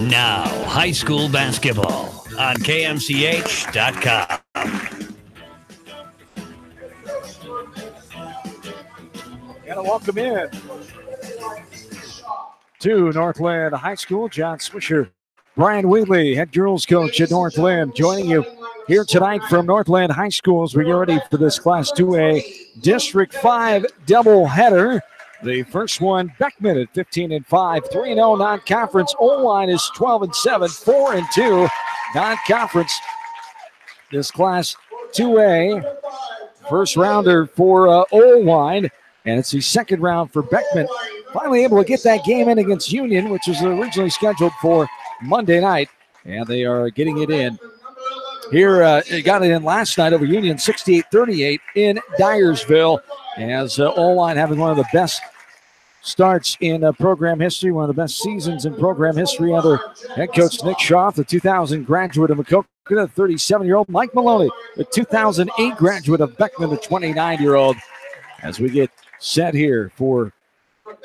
Now, high school basketball on KMCH.com. And a welcome in to Northland High School. John Swisher, Brian Wheatley, head girls coach at Northland, joining you here tonight from Northland High School as we get ready for this Class 2A District 5 doubleheader. The first one, Beckman at 15-5, 3-0 non-conference. Oelwein is 12-7, 4-2 non-conference. This Class 2A first rounder for Oelwein, and it's the second round for Beckman. Finally able to get that game in against Union, which was originally scheduled for Monday night, and they are getting it in. Here, they got it in last night over Union, 68-38 in Dyersville, as Oelwein having one of the best starts in program history, one of the best seasons in program history under head coach Nick Schaaf, the 2000 graduate of Maquoketa, the 37-year-old Mike Maloney, the 2008 graduate of Beckman, the 29-year-old. As we get set here for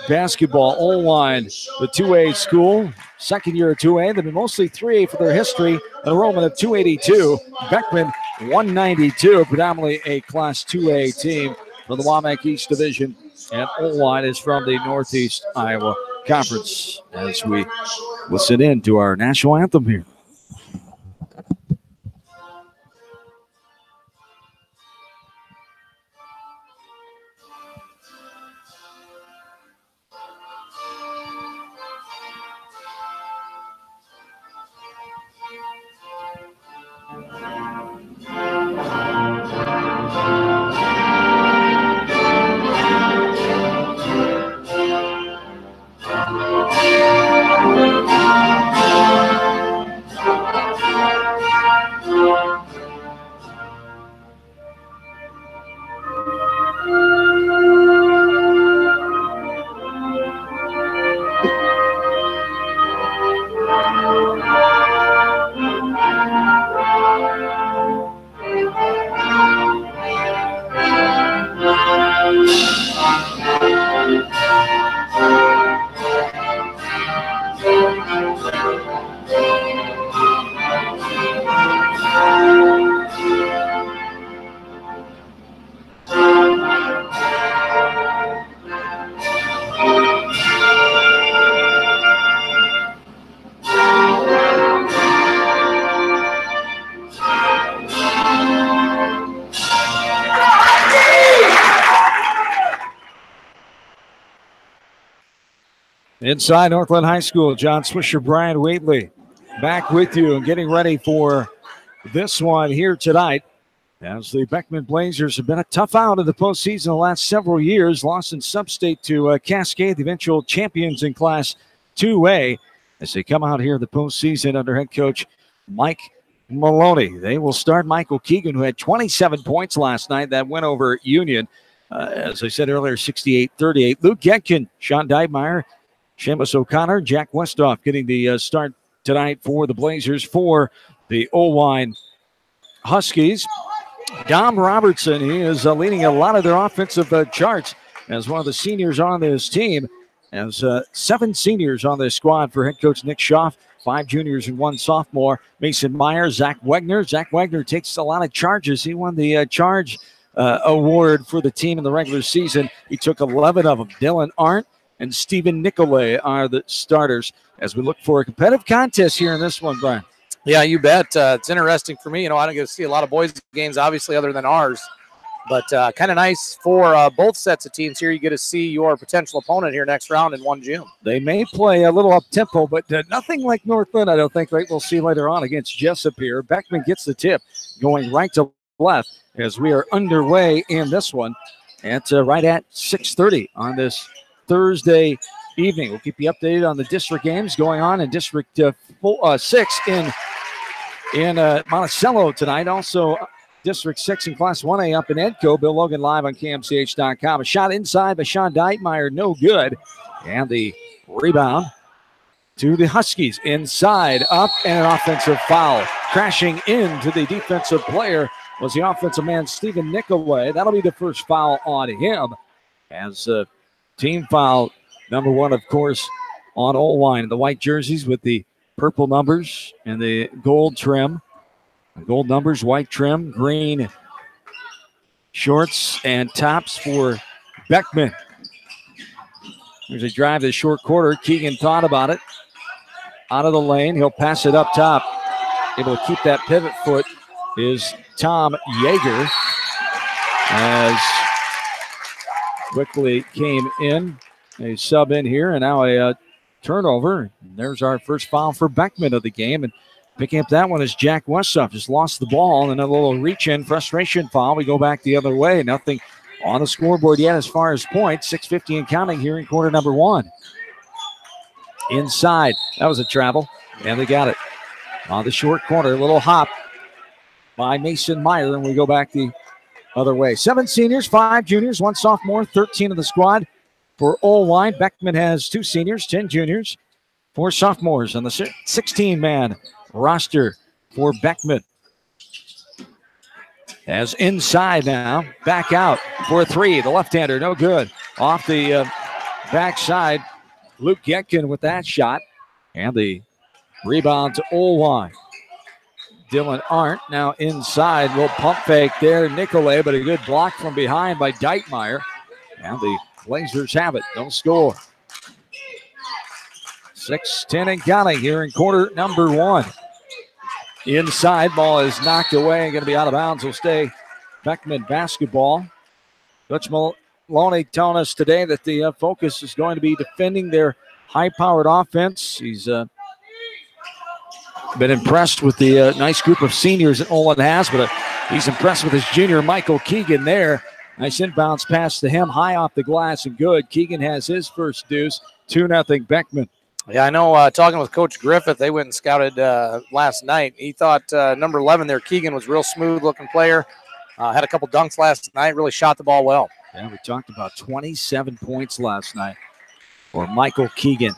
basketball, Oelwein, the 2A school, second year of 2A. They've been mostly 3A for their history, an enrollment of 282. Beckman, 192, predominantly a Class 2A team for the Wamak East Division. And Oelwein is from the Northeast Iowa Conference as we listen in to our national anthem here. Inside Northland High School, John Swisher, Brian Wheatley back with you and getting ready for this one here tonight. As the Beckman Blazers have been a tough out in the postseason the last several years, lost in sub-state to Cascade, the eventual champions in Class 2A, as they come out here in the postseason under head coach Mike Maloney. They will start Michael Keegan, who had 27 points last night. That win over Union. As I said earlier, 68-38. Luke Getkin, Sean Deitmeyer, Seamus O'Connor, Jack Westhoff getting the start tonight for the Blazers for the Oelwein Huskies. Dom Robertson, he is leading a lot of their offensive charts as one of the seniors on this team. As 7 seniors on this squad for head coach Nick Schaaf, 5 juniors and 1 sophomore. Mason Meyer, Zach Wegner. Zach Wegner takes a lot of charges. He won the charge award for the team in the regular season. He took 11 of them. Dylan Arndt and Stephen Nicolay are the starters as we look for a competitive contest here in this one, Brian. Yeah, you bet. It's interesting for me. I don't get to see a lot of boys games, obviously, other than ours. But kind of nice for both sets of teams here. You get to see your potential opponent here next round in 1 June. They may play a little up-tempo, but nothing like Northland, I don't think, we'll see later on against Jessup here. Beckman gets the tip going right to left as we are underway in this one. It's right at 6:30 on this Thursday evening. We'll keep you updated on the district games going on in District 6 in Monticello tonight. Also, District 6 in Class 1A up in Edco. Bill Logan live on KMCH.com. A shot inside by Sean Deitmeyer, no good. And the rebound to the Huskies. Inside, up, and an offensive foul. Crashing into the defensive player was the offensive man, Stephen Nicolay. That'll be the first foul on him. As team foul number 1, of course, on Oelwein. The white jerseys with the purple numbers and the gold trim. Gold numbers, white trim, green shorts and tops for Beckman. There's a drive to the short quarter. Keegan thought about it. Out of the lane. He'll pass it up top. Able to keep that pivot foot is Tom Yeager. As quickly came in. A sub in here, and now a turnover. There's our first foul for Beckman of the game. And picking up that one is Jack Westhoff. Just lost the ball, and a little reach-in frustration foul. We go back the other way. Nothing on the scoreboard yet as far as points. 6:50 and counting here in quarter number 1. Inside. That was a travel, and they got it. On the short corner, a little hop by Mason Meyer, and we go back the other way. 7 seniors, 5 juniors, 1 sophomore, 13 of the squad for Oelwein. Beckman has 2 seniors, 10 juniors, 4 sophomores on the 16-man roster for Beckman. As inside now, back out for a 3. The left-hander, no good. Off the backside, Luke Getkin with that shot. And the rebound to Oelwein. Dylan Arndt now inside. Little pump fake there, Nicolay, but a good block from behind by Deitmeyer. And the Blazers have it. Don't score. 6:10 and counting here in quarter number 1. Inside, ball is knocked away and going to be out of bounds. Will stay Beckman basketball. Coach Maloney telling us today that the focus is going to be defending their high-powered offense. He's been impressed with the nice group of seniors that Olin has, but he's impressed with his junior, Michael Keegan, there. Nice inbounds pass to him, high off the glass and good. Keegan has his first deuce, 2-0 Beckman. Yeah, I know talking with Coach Griffith, they went and scouted last night. He thought number 11 there, Keegan, was a real smooth-looking player. Had a couple dunks last night, really shot the ball well. Yeah, we talked about 27 points last night for Michael Keegan,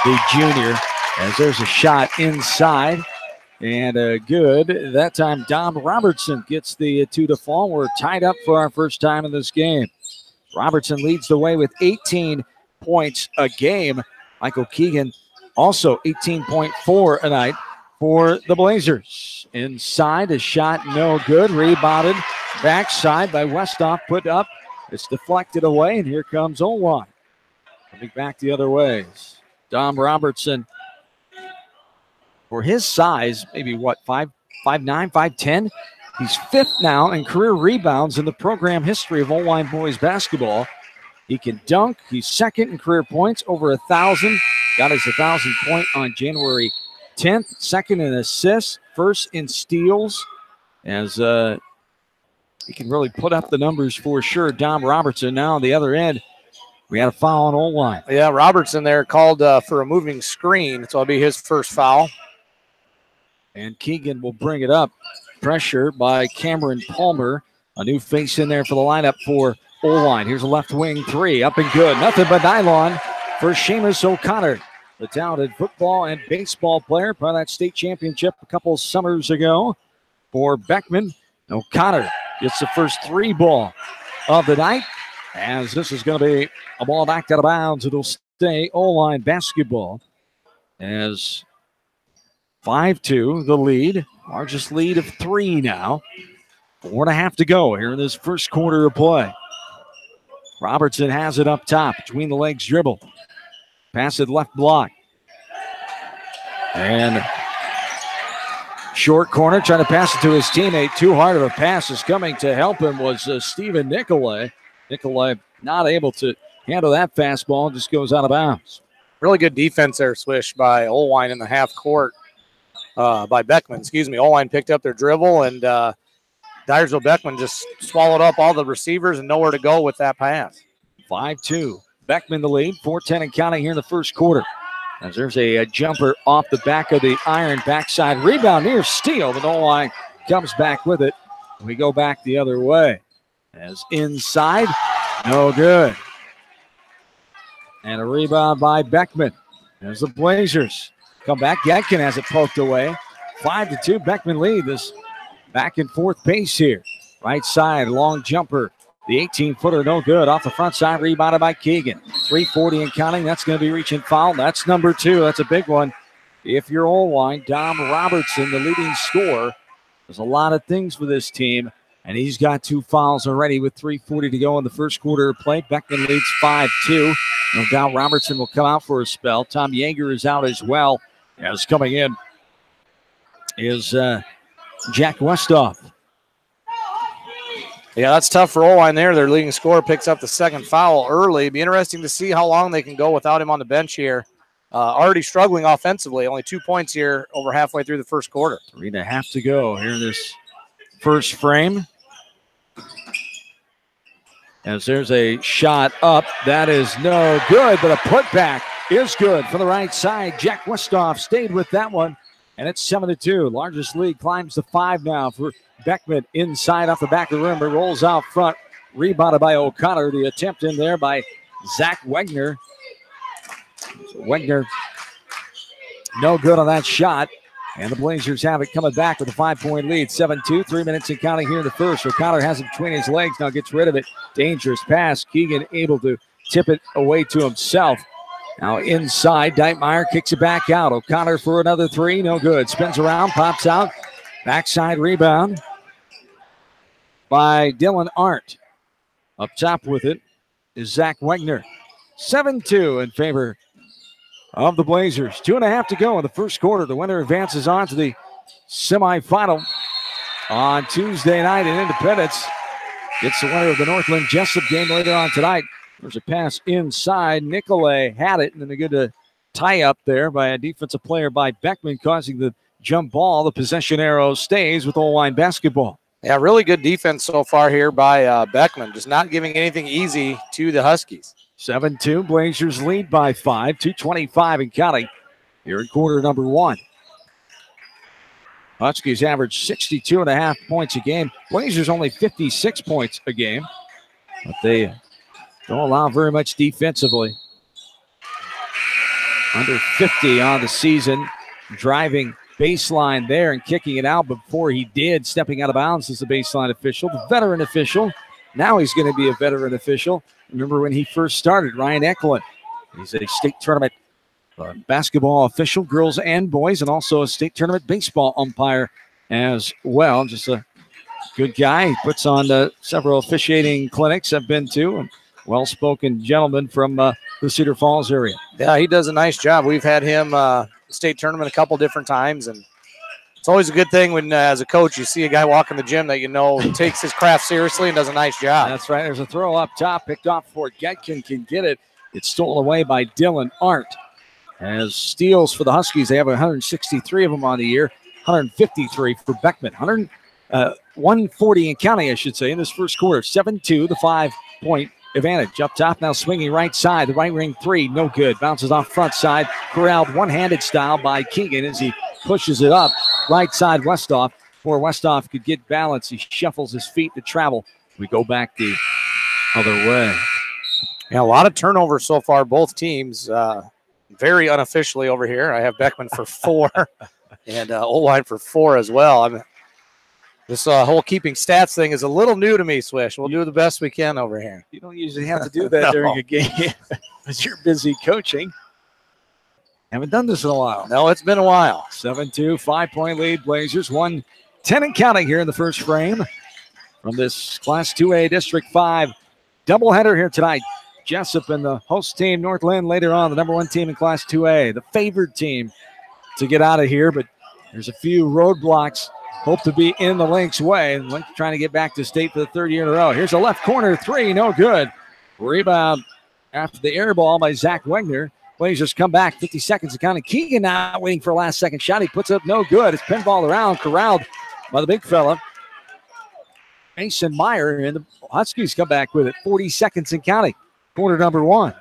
the junior, as there's a shot inside. And good. That time, Dom Robertson gets the 2 to fall. We're tied up for our first time in this game. Robertson leads the way with 18 points a game. Michael Keegan also 18.4 a night for the Blazers. Inside, a shot no good. Rebounded backside by Westhoff. Put up. It's deflected away, and here comes Oelwein. Coming back the other way. Dom Robertson, for his size, maybe what, 5'9", 5'10"? He's 5th now in career rebounds in the program history of Oelwein boys basketball. He can dunk. He's 2nd in career points, over 1,000. Got his 1,000 point on January 10th. 2nd in assists, 1st in steals. As he can really put up the numbers for sure. Dom Robertson now on the other end. We had a foul on Oelwein. Yeah, Robertson there called for a moving screen, so it'll be his first foul. And Keegan will bring it up. Pressure by Cameron Palmer. A new face in there for the lineup for Oelwein. Here's a left wing 3. Up and good. Nothing but nylon for Seamus O'Connor, the talented football and baseball player. Part of that state championship a couple summers ago for Beckman. O'Connor gets the first 3 ball of the night. As this is going to be a ball knocked out of bounds. It'll stay Oelwein basketball. As 5-2, the lead. Largest lead of 3 now. 4.5 to go here in this first quarter of play. Robertson has it up top. Between the legs dribble. Pass it left block. And short corner trying to pass it to his teammate. Too hard of a pass is coming to help him was Stephen Nicolay. Nicolay not able to handle that fastball. Just goes out of bounds. Really good defense there, Swish, by Oelwein in the half court. By Beckman, Oelwein picked up their dribble, and Dyersville Beckman just swallowed up all the receivers and nowhere to go with that pass. 5-2. Beckman the lead. 4:10 and counting here in the first quarter. As there's a jumper off the back of the iron. Backside rebound near steal, but Oelwein comes back with it. We go back the other way. As inside, no good. And a rebound by Beckman. As the Blazers come back, Yetkin has it poked away. 5-2, Beckman lead this back and forth pace here. Right side, long jumper. The 18-footer, no good. Off the front side, rebounded by Keegan. 3:40 and counting. That's going to be reaching foul. That's number 2. That's a big one. If you're Oelwein, Dom Robertson, the leading scorer. There's a lot of things for this team, and he's got 2 fouls already with 3:40 to go in the first quarter of play. Beckman leads 5-2. No doubt Robertson will come out for a spell. Tom Yeager is out as well. As coming in is Jack Westhoff. Yeah, that's tough for Oelwein there. Their leading scorer picks up the second foul early. Be interesting to see how long they can go without him on the bench here. Already struggling offensively. Only 2 points here over halfway through the first quarter. 3.5 to go here in this first frame. As there's a shot up. That is no good, but a putback is good for the right side. Jack Westhoff stayed with that one, and it's 7-2. Largest lead climbs to 5 now for Beckman inside off the back of the rim, but rolls out front. Rebounded by O'Connor. The attempt in there by Zach Wegner. So Wegner, no good on that shot. And the Blazers have it coming back with a 5-point lead. 7-2, 3 minutes and counting here in the first. O'Connor has it between his legs, now gets rid of it. Dangerous pass. Keegan able to tip it away to himself. Now inside, Deitmeyer kicks it back out. O'Connor for another 3, no good. Spins around, pops out. Backside rebound by Dylan Arndt. Up top with it is Zach Wegner. 7-2 in favor of the Blazers. 2.5 to go in the first quarter. The winner advances on to the semifinal on Tuesday night in Independence. Gets the winner of the Northland Jessup game later on tonight. There's a pass inside. Nicolay had it, and then a good tie up there by a defensive player by Beckman, causing the jump ball. The possession arrow stays with Oelwein basketball. Yeah, really good defense so far here by Beckman. Just not giving anything easy to the Huskies. 7-2, Blazers lead by 5, 2:25 and counting here in quarter number 1. Huskies average 62.5 points a game. Blazers only 56 points a game, but they don't allow very much defensively. Under 50 on the season, driving baseline there and kicking it out before he did, stepping out of bounds as the baseline official, the veteran official. Now he's going to be a veteran official. Remember when he first started, Ryan Eklund. He's a state tournament basketball official, girls and boys, and also a state tournament baseball umpire as well. Just a good guy. He puts on several officiating clinics I've been to. And well-spoken gentleman from the Cedar Falls area. Yeah, he does a nice job. We've had him state tournament a couple different times, and it's always a good thing when, as a coach, you see a guy walk in the gym that you know takes his craft seriously and does a nice job. That's right. There's a throw up top, picked off before Getkin can get it. It's stolen away by Dylan Arndt. As steals for the Huskies, they have 163 of them on the year, 153 for Beckman. 140 and counting, I should say, in this first quarter. 7-2, the 5-point advantage. Up top now, swinging right side. The right wing 3, no good. Bounces off front side. Corralled one-handed style by Keegan as he pushes it up. Right side, Westhoff. Before Westhoff could get balance, he shuffles his feet to travel. We go back the other way. Yeah, a lot of turnovers so far, both teams. Very unofficially over here. I have Beckman for 4 and Oelwein for 4 as well. This whole keeping stats thing is a little new to me, Swish. We'll do the best we can over here. You don't usually have to do that during a game because you're busy coaching. Haven't done this in a while. No, it's been a while. 7-2, 5-point lead. Blazers 1-10 and counting here in the first frame from this Class 2A District 5 doubleheader here tonight. Jessup and the host team, Northland, later on, the number 1 team in Class 2A, the favored team to get out of here, but there's a few roadblocks. Hope to be in the Lynx way. Lynx trying to get back to state for the 3rd year in a row. Here's a left corner 3, no good. Rebound after the air ball by Zach Wegner. Blazers come back, 50 seconds and counting. Keegan now waiting for a last-second shot. He puts up no good. It's pinball around, corralled by the big fella, Mason Meyer, and the Huskies come back with it. 40 seconds and counting. Quarter number 1.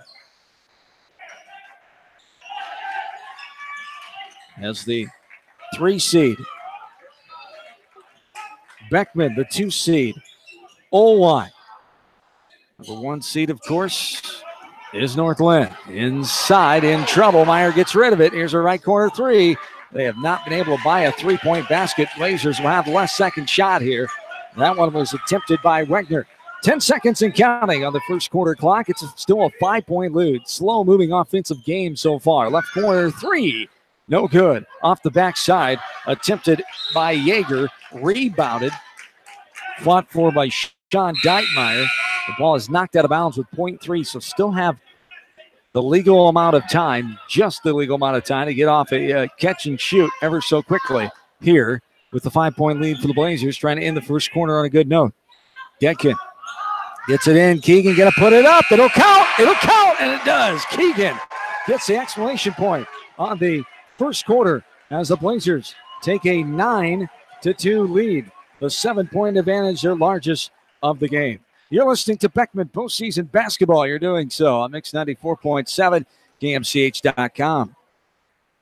As the 3 seed. Beckman, the 2 seed. Oelwein, number 1 seed, of course. is Northland. Inside, in trouble. Meyer gets rid of it. Here's a right corner three. They have not been able to buy a three-point basket. Blazers will have the last second shot here. That one was attempted by Wegner. 10 seconds and counting on the first quarter clock. It's still a 5-point lead. Slow-moving offensive game so far. Left corner three. No good. Off the backside. Attempted by Yeager. Rebounded. Fought for by Sean Deitmeyer. The ball is knocked out of bounds with 0.3, so still have the legal amount of time, just the legal amount of time to get off a catch and shoot ever so quickly here with the 5-point lead for the Blazers, trying to end the first quarter on a good note. Getkin gets it in. Keegan going to put it up. It'll count. It'll count, and it does. Keegan gets the exclamation point on the first quarter as the Blazers take a 9-2 lead. The 7-point advantage, their largest of the game. You're listening to Beckman Postseason Basketball. You're doing so on Mix 94.7, KMCH.com.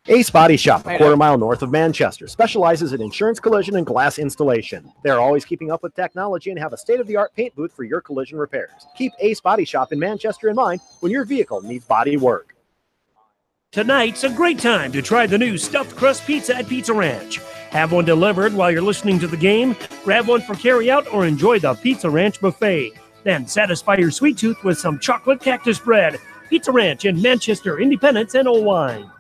Ace Body Shop, a quarter-mile north of Manchester, specializes in insurance, collision, and glass installation. They're always keeping up with technology and have a state-of-the-art paint booth for your collision repairs. Keep Ace Body Shop in Manchester in mind when your vehicle needs body work. Tonight's a great time to try the new stuffed crust pizza at Pizza Ranch. Have one delivered while you're listening to the game, grab one for carryout, or enjoy the Pizza Ranch buffet. Then satisfy your sweet tooth with some chocolate cactus bread. Pizza Ranch in Manchester, Independence, and Oelwein.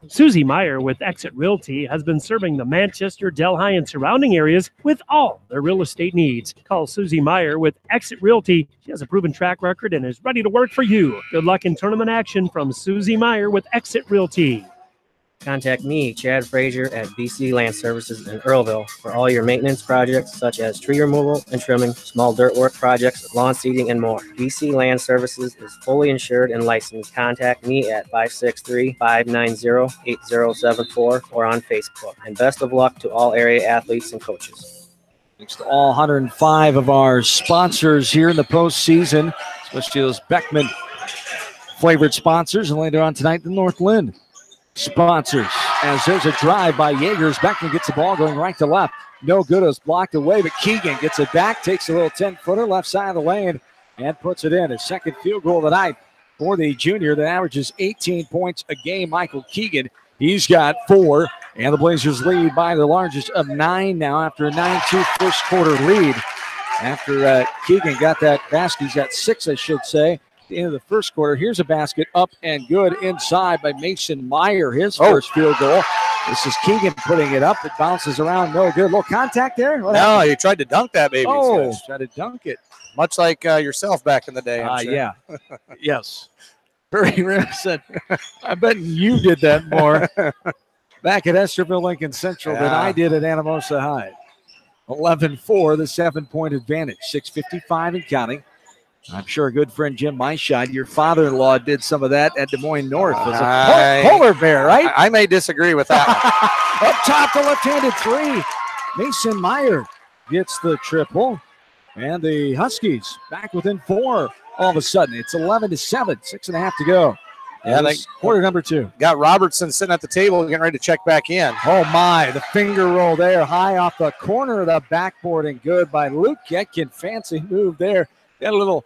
Susie Meyer with Exit Realty has been serving the Manchester, Delhi, and surrounding areas with all their real estate needs. Call Susie Meyer with Exit Realty. She has a proven track record and is ready to work for you. Good luck in tournament action from Susie Meyer with Exit Realty. Contact me, Chad Frazier, at BC Land Services in Earlville for all your maintenance projects such as tree removal and trimming, small dirt work projects, lawn seeding, and more. BC Land Services is fully insured and licensed. Contact me at 563-590-8074 or on Facebook. And best of luck to all area athletes and coaches. Thanks to all 105 of our sponsors here in the postseason, especially those Beckman flavored sponsors, and later on tonight, the Northland sponsors. As there's a drive by Yeagers. Beckman gets the ball going right to left. No good. It was blocked away, but Keegan gets it back, takes a little 10-footer left side of the lane, and puts it in. His second field goal of the night for the junior that averages 18 points a game. Michael Keegan, he's got 4, and the Blazers lead by the largest of 9 now after a 9-2 first quarter lead. After Keegan got that basket, he's got 6, I should say. The end of the first quarter. Here's a basket up and good inside by Mason Meyer, his first field goal. This is Keegan putting it up. It bounces around, no good. Little contact there? No, he tried to dunk that baby. Oh, tried to dunk it. Much like yourself back in the day. Sure. Yeah. Yes. Very reminiscent. I bet you did that more back at Esterville Lincoln Central than I did at Anamosa High. 11-4, the 7-point advantage. 6:55 and counting. I'm sure a good friend Jim Myshide, your father-in-law, did some of that at Des Moines North. It was a polar bear, right? I may disagree with that one. Up top, the left-handed three. Mason Meyer gets the triple. And the Huskies back within 4 all of a sudden. It's 11-7, 6.5 to go. Yeah, they, quarter number 2. Got Robertson sitting at the table getting ready to check back in. Oh, my. The finger roll there high off the corner of the backboard and good by Luke Getkin. Fancy move there. Got a little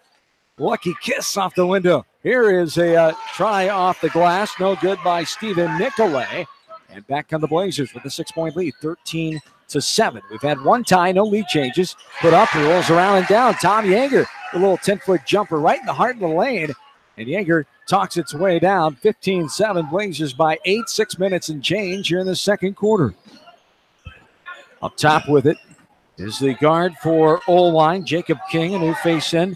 lucky kiss off the window. Here is a try off the glass. No good by Stephen Nicolay. And back on the Blazers with a 6-point lead, 13-7. We've had one tie, no lead changes. Put up and rolls around and down. Tom Yeager, a little 10-foot jumper right in the heart of the lane. And Yeager talks its way down. 15-7, Blazers by 8, 6 minutes and change here in the second quarter. Up top with it is the guard for Oelwein, Jacob King, a new face in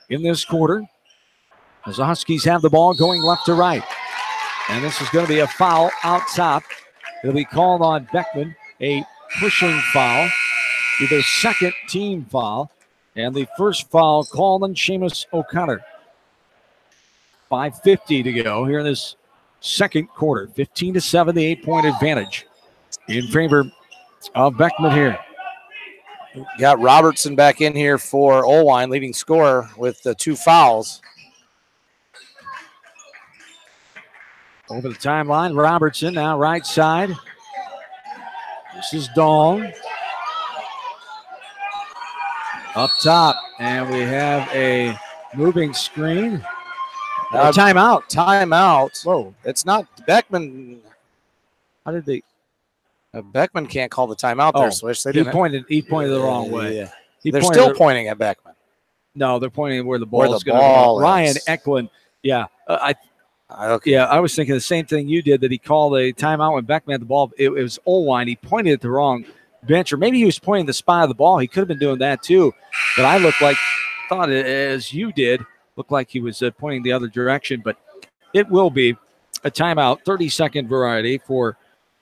this quarter. As the Huskies have the ball going left to right. And this is going to be a foul out top. It'll be called on Beckman, a pushing foul. Be their second team foul. And the first foul called on Seamus O'Connor. 5:50 to go here in this second quarter. 15-7, the 8-point advantage in favor of Beckman here. Got Robertson back in here for Oelwein, leading scorer with the 2 fouls. Over the timeline, Robertson now right side. This is Dong. Up top, and we have a moving screen. Timeout. Timeout. Whoa. It's not Beckman. How did they? Beckman can't call the timeout there, Swish. They He pointed the wrong way. Yeah. He They're pointed still pointing at Beckman. No, they're pointing where the Where ball the is going to ball go. Ryan is. Eklund. Yeah. Okay. I was thinking the same thing you did, that he called a timeout when Beckman had the ball. It was Oelwein. He pointed at the wrong bench, or maybe he was pointing the spot of the ball. He could have been doing that too. But I thought as you did, looked like he was pointing the other direction. But it will be a timeout, 30-second variety for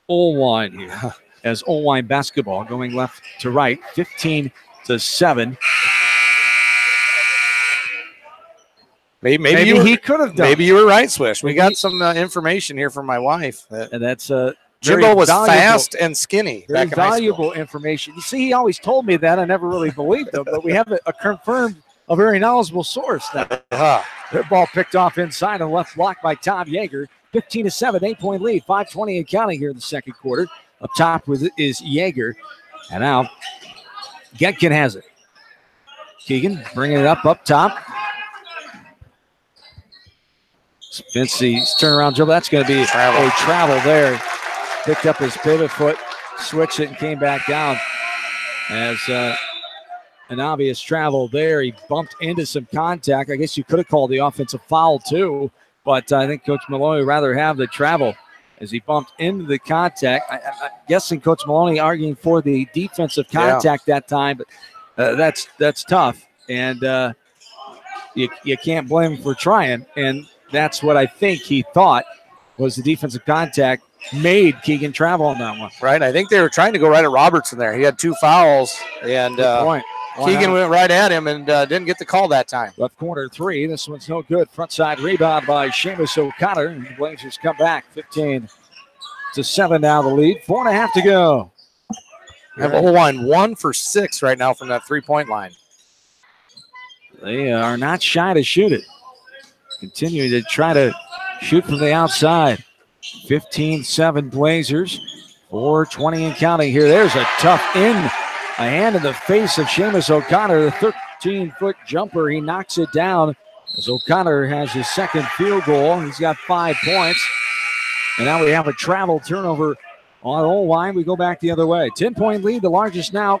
Oelwein here. As Oelwein basketball going left to right, 15-7. Maybe he could have done. Maybe you were right, Swish. We got some information here from my wife. And that's Jimbo was fast and skinny. Very back in high school. valuable information. You see, he always told me that. I never really believed him, but we have a confirmed, a very knowledgeable source now. Their ball picked off inside and left blocked by Tom Yeager. 15-7, 8-point lead, 5:20 and counting here in the second quarter. Up top with it is Yeager. And now Getkin has it. Keegan bringing it up top. Vincey's turnaround dribble. That's going to be a travel there. Picked up his pivot foot, switched it, and came back down. As an obvious travel there. He bumped into some contact. I guess you could have called the offensive foul too, but I think Coach Maloney would rather have the travel as he bumped into the contact. I'm guessing Coach Maloney arguing for the defensive contact that time, but that's tough. And you can't blame him for trying. And that's what I think he thought was the defensive contact made Keegan travel on that one. Right. I think they were trying to go right at Robertson there. He had 2 fouls, and Keegan went right at him and didn't get the call that time. Left corner 3. This one's no good. Front side rebound by Seamus O'Connor. And the Blazers come back. 15-7 now the lead. 4.5 to go. Have Oelwein 1 for 6 right now from that 3-point line. They are not shy to shoot it. Continuing to try to shoot from the outside. 15-7 Blazers. 4:20 and counting here. There's a tough a hand in the face of Seamus O'Connor. The 13-foot jumper. He knocks it down as O'Connor has his second field goal. He's got 5 points. And now we have a travel turnover on Oelwein. We go back the other way. 10-point lead, the largest now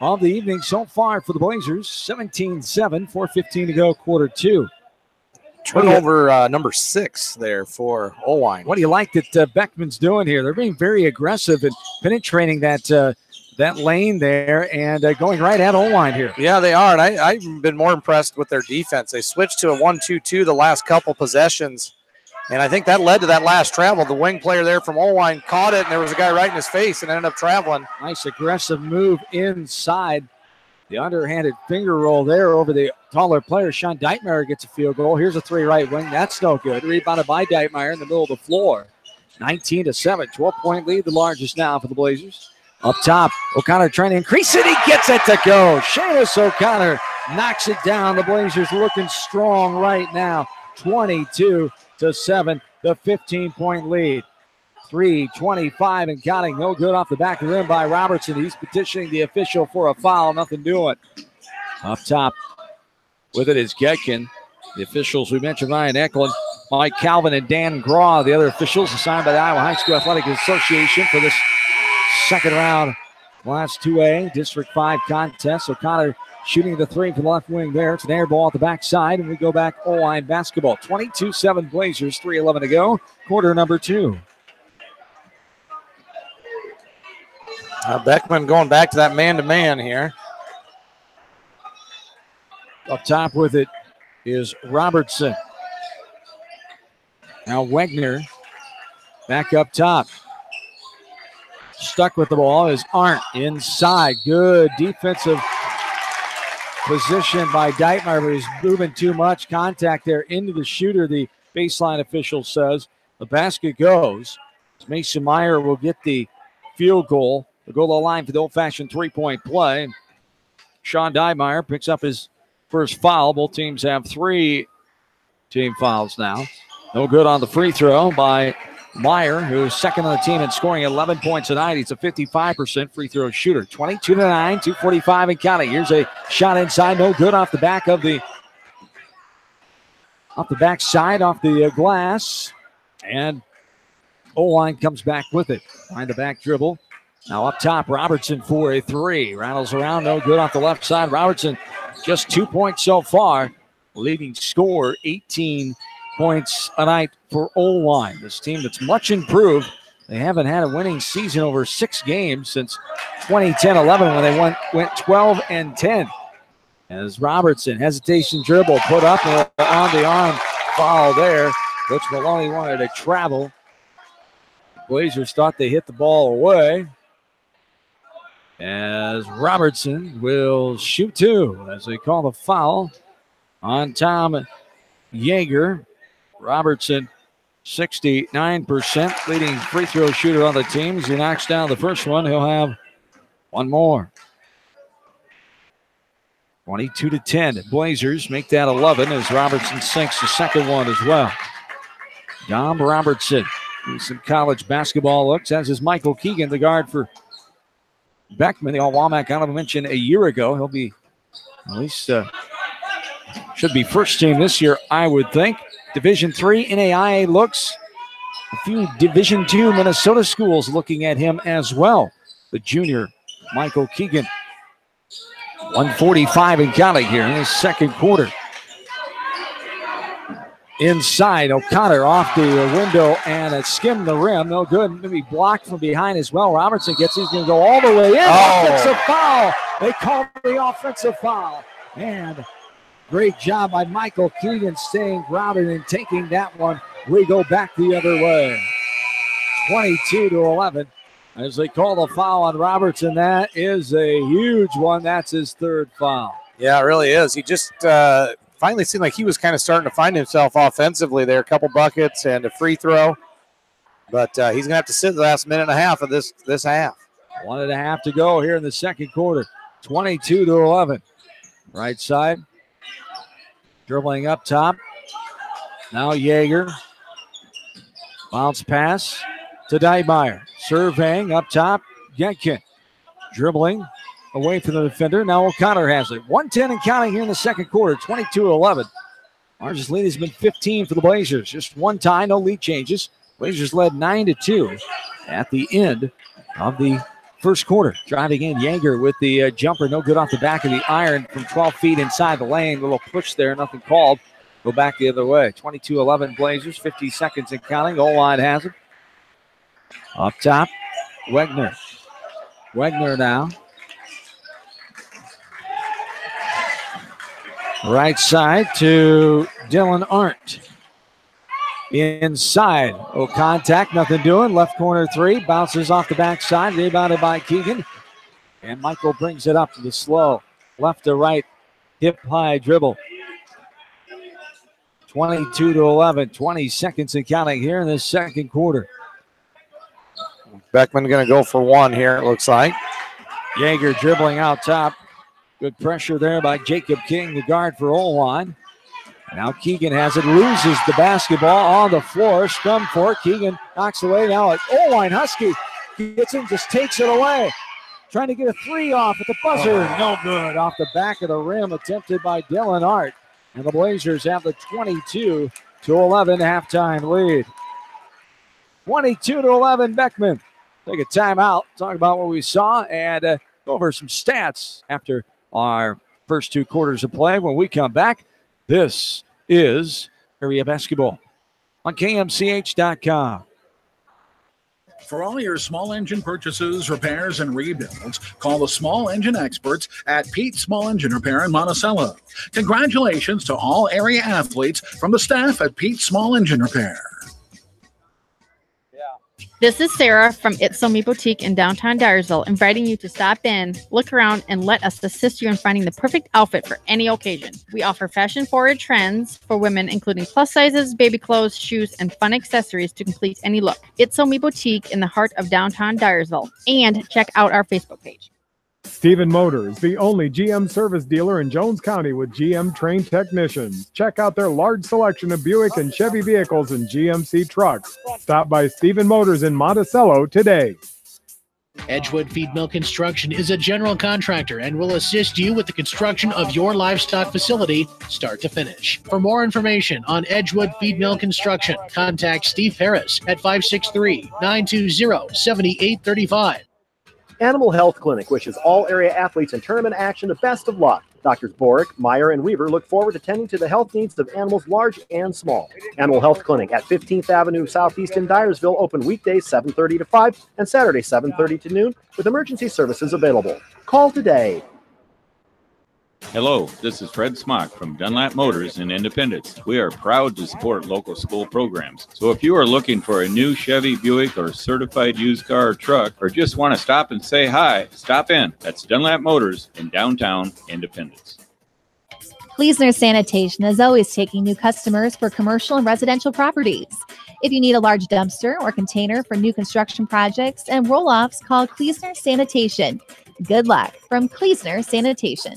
of the evening so far for the Blazers. 17-7, 4:15 to go, quarter 2. Turnover number 6 there for Oelwein. What do you like that Beckman's doing here? They're being very aggressive and penetrating that lane there and going right at Oelwein here. Yeah, they are. And I've been more impressed with their defense. They switched to a 1-2-2 the last couple possessions. And I think that led to that last travel. The wing player there from Oelwein caught it, and there was a guy right in his face and ended up traveling. Nice aggressive move inside. The underhanded finger roll there over the taller player. Sean Deitmeyer gets a field goal. Here's a 3 right wing. That's no good. Rebounded by Deitmeyer in the middle of the floor. 19-7, 12-point lead, the largest now for the Blazers. Up top, O'Connor trying to increase it. He gets it to go. Seamus O'Connor knocks it down. The Blazers looking strong right now. 22-7, the 15-point lead. 3:25 and counting. No good off the back of the rim by Robertson. He's petitioning the official for a foul. Nothing doing. Up top with it is Getkin. The officials we mentioned, Ryan Eklund, Mike Calvin, and Dan Graw, the other officials assigned by the Iowa High School Athletic Association for this second round Class 2A District 5 contest. O'Connor shooting the 3 from the left wing there. It's an air ball at the backside, and we go back Oelwein basketball. 22-7 Blazers, 3:11 to go. Quarter number 2. Beckman going back to that man-to-man here. Up top with it is Robertson. Now Wegner back up top. Stuck with the ball is Arndt inside. Good defensive position by Deitmeyer, but he's moving too much. Contact there into the shooter, the baseline official says. The basket goes. Mason Meyer will get the field goal. They'll go to the line for the old-fashioned 3-point play. Sean Deitmeyer picks up his first foul. Both teams have 3 team fouls now. No good on the free throw by Meyer, who's second on the team and scoring 11 points tonight. He's a 55% free throw shooter. 22-9, 2:45 and counting. Here's a shot inside. No good off the back of the off the backside, off the glass. And Oelwein comes back with it. Behind the back dribble. Now up top, Robertson for a three. Rattles around, no good off the left side. Robertson just 2 points so far. Leading scorer, 18 points a night for Oelwein. This team that's much improved. They haven't had a winning season over 6 games since 2010-11 when they went 12-10. As Robertson, hesitation dribble, put up on the arm foul there. Coach Maloney wanted to travel. Blazers thought they hit the ball away. As Robertson will shoot 2 as they call the foul on Tom Yeager. Robertson, 69%, leading free throw shooter on the team. As he knocks down the first one, he'll have one more. 22-10. Blazers make that 11 as Robertson sinks the second one as well. Dom Robertson, some college basketball looks, as is Michael Keegan, the guard for Beckman. The All-Walmack got him mentioned a year ago. He'll be at least should be first team this year, I would think. Division III NAIA looks. A few Division II Minnesota schools looking at him as well. The junior, Michael Keegan. 145 and counting here in the second quarter. Inside, O'Connor off the window and it skimmed the rim. No good. Maybe blocked from behind as well. Robertson gets, he's going to go all the way in. Offensive foul. They call the offensive foul. And great job by Michael Keegan staying grounded and taking that one. We go back the other way. 22-11 as they call the foul on Robertson. That is a huge one. That's his third foul. Yeah, it really is. He just finally seemed like he was kind of starting to find himself offensively there. A couple buckets and a free throw. But he's going to have to sit the last minute and a half of this half. 1.5 to go here in the second quarter. 22-11. Right side. Dribbling up top. Now Yeager. Bounce pass to Diemeyer. Surveying up top. Genkin. Dribbling away from the defender. Now O'Connor has it. 1:10 and counting here in the second quarter. 22-11. Largest lead has been 15 for the Blazers. Just one tie, no lead changes. Blazers led 9-2 at the end of the first quarter. Driving in, Yeager with the jumper. No good off the back of the iron from 12 feet inside the lane. Little push there, nothing called. Go back the other way. 22-11 Blazers, 50 seconds and counting. Oelwein has it. Up top, Wegner. Wegner now. Right side to Dylan Arndt. Inside. Oh, contact, nothing doing. Left corner three. Bounces off the backside. Rebounded by Keegan. And Michael brings it up to the slow. Left to right. Hip high dribble. 22-11. 20 seconds and counting here in this second quarter. Beckman going to go for one here, it looks like. Yeager dribbling out top. Good pressure there by Jacob King, the guard for Oelwein. Now Keegan has it, loses the basketball on the floor. Scrum for it. Keegan knocks away. Now Oelwein Husky gets in, just takes it away. Trying to get a three off at the buzzer. No good. Off the back of the rim, attempted by Dylan Arndt. And the Blazers have the 22-11 halftime lead. 22-11 Beckman. Take a timeout, talk about what we saw, and go over some stats after our first two quarters of play. When we come back, this is Area Basketball on KMCH.com. For all your small engine purchases, repairs, and rebuilds, call the small engine experts at Pete's Small Engine Repair in Monticello. Congratulations to all area athletes from the staff at Pete's Small Engine Repair. This is Sarah from It's So Me Boutique in downtown Dyersville, inviting you to stop in, look around, and let us assist you in finding the perfect outfit for any occasion. We offer fashion-forward trends for women, including plus sizes, baby clothes, shoes, and fun accessories to complete any look. It's So Me Boutique in the heart of downtown Dyersville. And check out our Facebook page. Stephen Motors, the only GM service dealer in Jones County with GM trained technicians. Check out their large selection of Buick and Chevy vehicles and GMC trucks. Stop by Stephen Motors in Monticello today. Edgewood Feed Mill Construction is a general contractor and will assist you with the construction of your livestock facility, start to finish. For more information on Edgewood Feed Mill Construction, contact Steve Harris at 563-920-7835. Animal Health Clinic wishes all area athletes in tournament action the best of luck. Doctors Borick, Meyer, and Weaver look forward to tending to the health needs of animals large and small. Animal Health Clinic at 15th Avenue Southeast in Dyersville, open weekdays 7:30 to 5 and Saturday 7:30 to noon with emergency services available. Call today. Hello, this is Fred Smock from Dunlap Motors in Independence. We are proud to support local school programs. So if you are looking for a new Chevy, Buick, or certified used car or truck, or just want to stop and say hi, stop in. That's Dunlap Motors in downtown Independence. Kleesner Sanitation is always taking new customers for commercial and residential properties. If you need a large dumpster or container for new construction projects and roll-offs, call Kleesner Sanitation. Good luck from Kleesner Sanitation.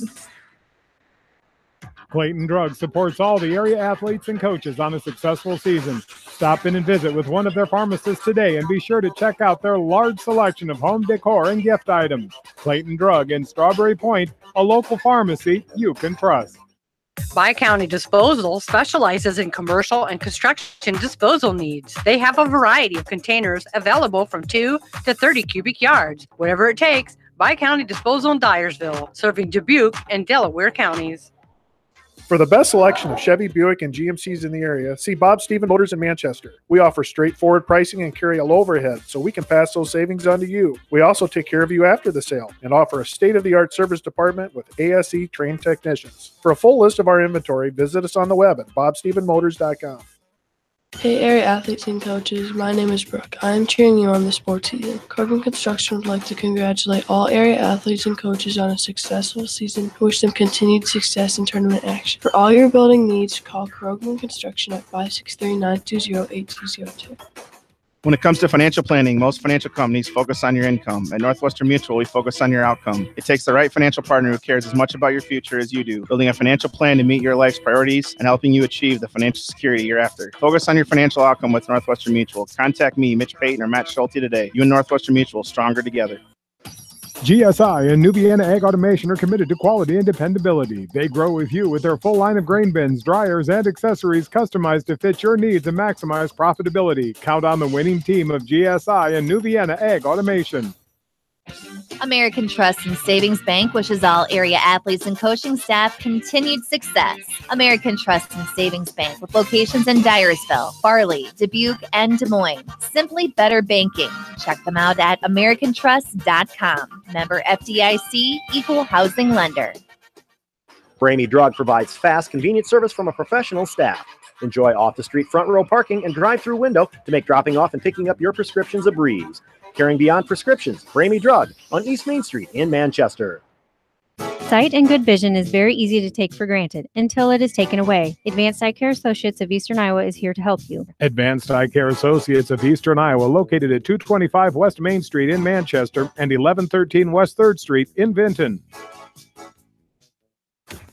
Clayton Drug supports all the area athletes and coaches on a successful season. Stop in and visit with one of their pharmacists today and be sure to check out their large selection of home decor and gift items. Clayton Drug in Strawberry Point, a local pharmacy you can trust. Bi-County Disposal specializes in commercial and construction disposal needs. They have a variety of containers available from 2 to 30 cubic yards. Whatever it takes, Bi-County Disposal in Dyersville, serving Dubuque and Delaware counties. For the best selection of Chevy, Buick, and GMCs in the area, see Bob Stephen Motors in Manchester. We offer straightforward pricing and carry a low overhead, so we can pass those savings on to you. We also take care of you after the sale and offer a state-of-the-art service department with ASE trained technicians. For a full list of our inventory, visit us on the web at bobstephenmotors.com. Hey area athletes and coaches, my name is Brooke. I am cheering you on this sports season. Krogan Construction would like to congratulate all area athletes and coaches on a successful season and wish them continued success in tournament action. For all your building needs, call Krogan Construction at 563-920-8202. When it comes to financial planning, most financial companies focus on your income. At Northwestern Mutual, we focus on your outcome. It takes the right financial partner who cares as much about your future as you do, building a financial plan to meet your life's priorities and helping you achieve the financial security you're after. Focus on your financial outcome with Northwestern Mutual. Contact me, Mitch Payton, or Matt Schulte today. You and Northwestern Mutual, stronger together. GSI and Nubiana Ag Automation are committed to quality and dependability. They grow with you with their full line of grain bins, dryers, and accessories customized to fit your needs and maximize profitability. Count on the winning team of GSI and Nubiana Ag Automation. American Trust and Savings Bank wishes all area athletes and coaching staff continued success. American Trust and Savings Bank with locations in Dyersville, Farley, Dubuque, and Des Moines. Simply better banking. Check them out at americantrust.com. Member FDIC, equal housing lender. Ramey Drug provides fast, convenient service from a professional staff. Enjoy off-the-street front row parking and drive-through window to make dropping off and picking up your prescriptions a breeze. Caring beyond prescriptions, Ramey Drug on East Main Street in Manchester. Sight and good vision is very easy to take for granted until it is taken away. Advanced Eye Care Associates of Eastern Iowa is here to help you. Advanced Eye Care Associates of Eastern Iowa, located at 225 West Main Street in Manchester and 1113 West 3rd Street in Vinton.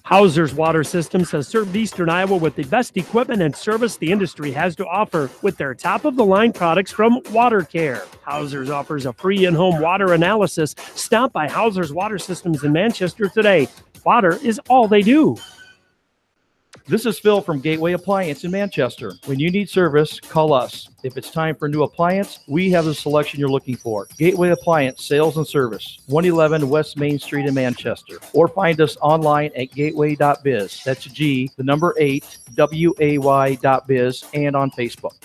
Hauser's Water Systems has served Eastern Iowa with the best equipment and service the industry has to offer with their top-of-the-line products from Water Care. Hauser's offers a free in-home water analysis. Stop by Hauser's Water Systems in Manchester today. Water is all they do. This is Phil from Gateway Appliance in Manchester. When you need service, call us. If it's time for a new appliance, we have the selection you're looking for. Gateway Appliance Sales and Service, 111 West Main Street in Manchester. Or find us online at gateway.biz. That's G, the number 8, WAY.biz, and on Facebook.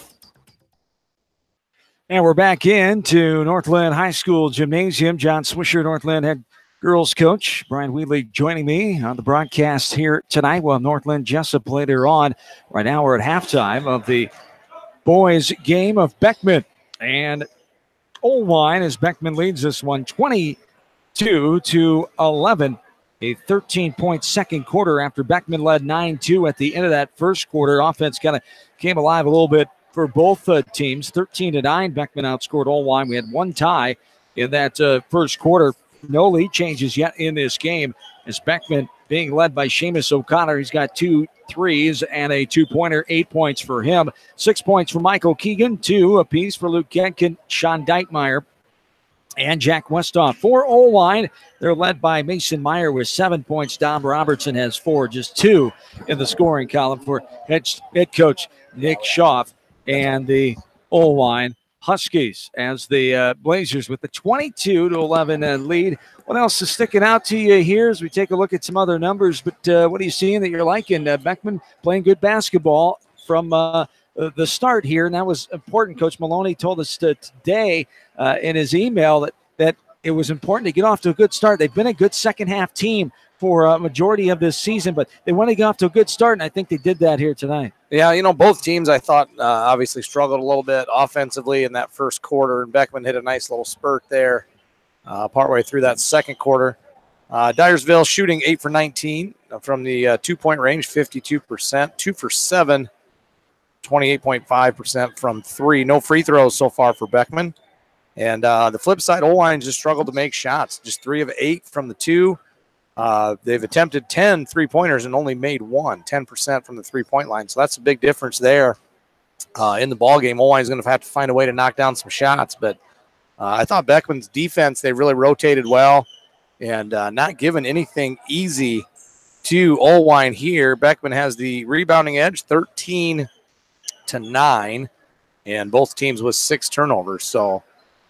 And we're back into Northland High School Gymnasium. John Swisher, Northland head girls coach. Brian Wheatley joining me on the broadcast here tonight while Northland Jessup later on. Right now we're at halftime of the boys game of Beckman and Oelwein as Beckman leads this one 22-11. A 13-point second quarter after Beckman led 9-2 at the end of that first quarter. Offense kind of came alive a little bit for both teams. 13-9, Beckman outscored Oelwein. We had one tie in that first quarter. No lead changes yet in this game as Beckman being led by Seamus O'Connor. He's got 2 threes and a 2-pointer, 8 points for him. 6 points for Michael Keegan, 2 apiece for Luke Kenkin, Sean Dykemeyer, and Jack Westhoff. For Oelwein, they're led by Mason Meyer with 7 points. Dom Robertson has 4, just 2 in the scoring column for head coach Nick Schaaf and the Oelwein Huskies as the Blazers with the 22-11 lead. What else is sticking out to you here as we take a look at some other numbers? But what are you seeing that you're liking? Beckman playing good basketball from the start here, and that was important. Coach Maloney told us today in his email that it was important to get off to a good start. They've been a good second-half team for a majority of this season, but they want to get off to a good start, and I think they did that here tonight. Yeah, both teams I thought obviously struggled a little bit offensively in that first quarter, and Beckman hit a nice little spurt there partway through that second quarter. Dyersville shooting 8 for 19 from the 2-point range, 52%, 2 for 7, 28.5% from 3. No free throws so far for Beckman. And the flip side, Oelwein just struggled to make shots, just 3 of 8 from the 2. They've attempted 10 3-pointers and only made 1, 10% from the 3-point line. So that's a big difference there in the ballgame. Oelwein's going to have to find a way to knock down some shots. But I thought Beckman's defense, they really rotated well and not given anything easy to Oelwein here. Beckman has the rebounding edge, 13-9, and both teams with 6 turnovers. So,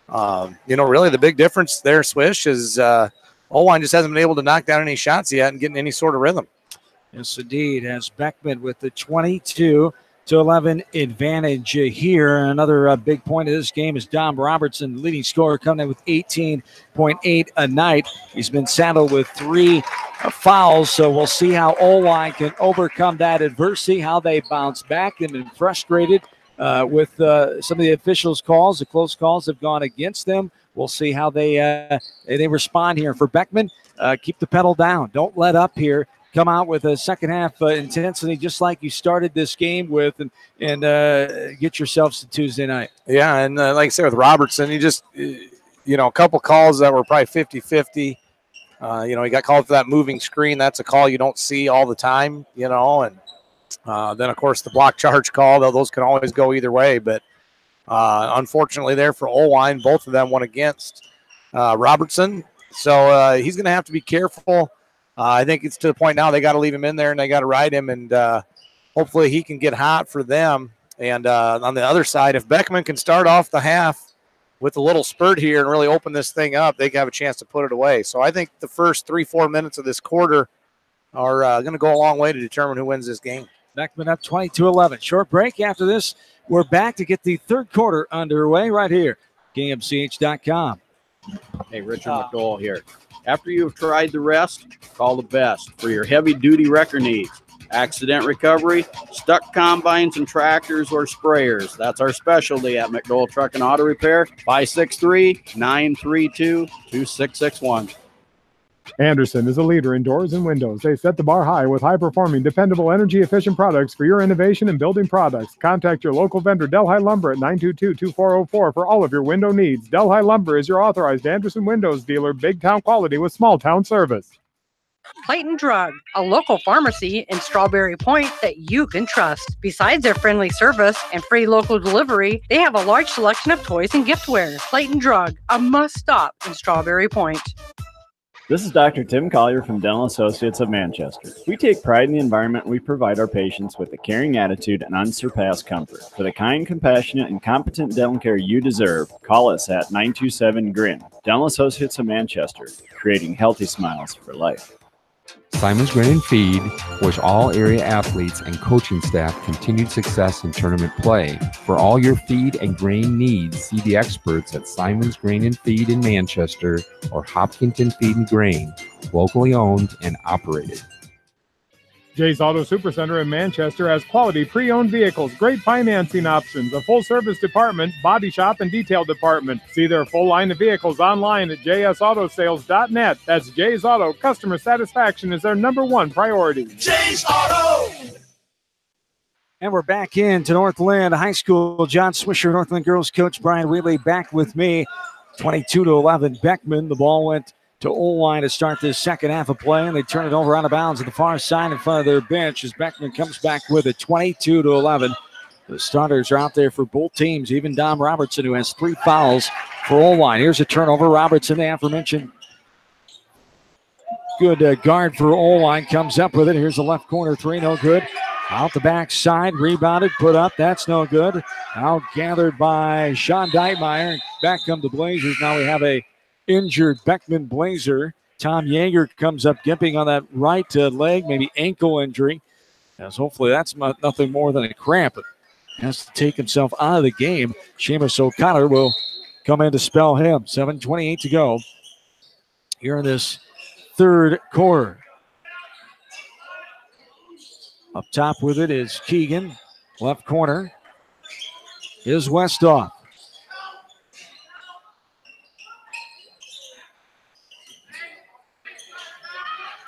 really the big difference there, Swish, is Oelwein just hasn't been able to knock down any shots yet and get in any sort of rhythm. Yes, indeed, as Beckman with the 22-11 advantage here. Another big point of this game is Dom Robertson, the leading scorer, coming in with 18.8 a night. He's been saddled with 3 fouls, so we'll see how Oelwein can overcome that adversity, how they bounce back. They've been frustrated with some of the officials' calls. The close calls have gone against them. We'll see how they respond here. For Beckman, keep the pedal down. Don't let up here. Come out with a second-half intensity just like you started this game with and get yourselves to Tuesday night. Yeah, and like I said with Robertson, he just, a couple calls that were probably 50-50. He got called for that moving screen. That's a call you don't see all the time, and then, of course, the block charge call, though those can always go either way. But unfortunately there for Oelwein, both of them went against Robertson. So he's going to have to be careful. I think it's to the point now they got to leave him in there and they got to ride him, and hopefully he can get hot for them. And on the other side, if Beckman can start off the half with a little spurt here and really open this thing up, they can have a chance to put it away. So I think the first 3-4 minutes of this quarter are going to go a long way to determine who wins this game. Beckman up 22-11. Short break after this. We're back to get the third quarter underway right here. KMCH.com. Hey, Richard McDowell here. After you've tried the rest, call the best for your heavy-duty wrecker needs. Accident recovery, stuck combines and tractors or sprayers. That's our specialty at McDowell Truck and Auto Repair, 563-932-2661. Anderson is a leader in doors and windows. They set the bar high with high-performing, dependable, energy-efficient products for your innovation in building products. Contact your local vendor, Delhi Lumber, at 922-2404 for all of your window needs. Delhi Lumber is your authorized Anderson Windows dealer, big-town quality with small-town service. Clayton Drug, a local pharmacy in Strawberry Point that you can trust. Besides their friendly service and free local delivery, they have a large selection of toys and giftware. Clayton Drug, a must-stop in Strawberry Point. This is Dr. Tim Collier from Dental Associates of Manchester. We take pride in the environment we provide our patients with a caring attitude and unsurpassed comfort. For the kind, compassionate, and competent dental care you deserve, call us at 927-GRIN. Dental Associates of Manchester, creating healthy smiles for life. Simon's Grain and Feed wish all area athletes and coaching staff continued success in tournament play. For all your feed and grain needs, see the experts at Simon's Grain and Feed in Manchester or Hopkinton Feed and Grain, locally owned and operated. Jay's Auto Supercenter in Manchester has quality pre-owned vehicles, great financing options, a full-service department, body shop, and detail department. See their full line of vehicles online at jsautosales.net. That's Jay's Auto. Customer satisfaction is their #1 priority. Jay's Auto! And we're back into Northland High School. John Swisher, Northland girls coach Brian Wheatley, back with me. 22-11 Beckman. The ball went to Oelwein to start this second half of play, and they turn it over out of bounds at the far side in front of their bench as Beckman comes back with it, 22-11. The starters are out there for both teams, even Dom Robertson, who has 3 fouls for Oelwein. Here's a turnover. Robertson, the aforementioned good guard for Oelwein, comes up with it. Here's the left corner three, no good. Out the backside, rebounded, put up. That's no good. Out gathered by Sean Deitmeyer. Back come the Blazers. Now we have a injured Beckman Blazer. Tom Yeager comes up gimping on that right leg, maybe ankle injury. As hopefully that's nothing more than a cramp. Has to take himself out of the game. Seamus O'Connor will come in to spell him. 7:28 to go here in this third quarter. Up top with it is Keegan. Left corner is Westhoff.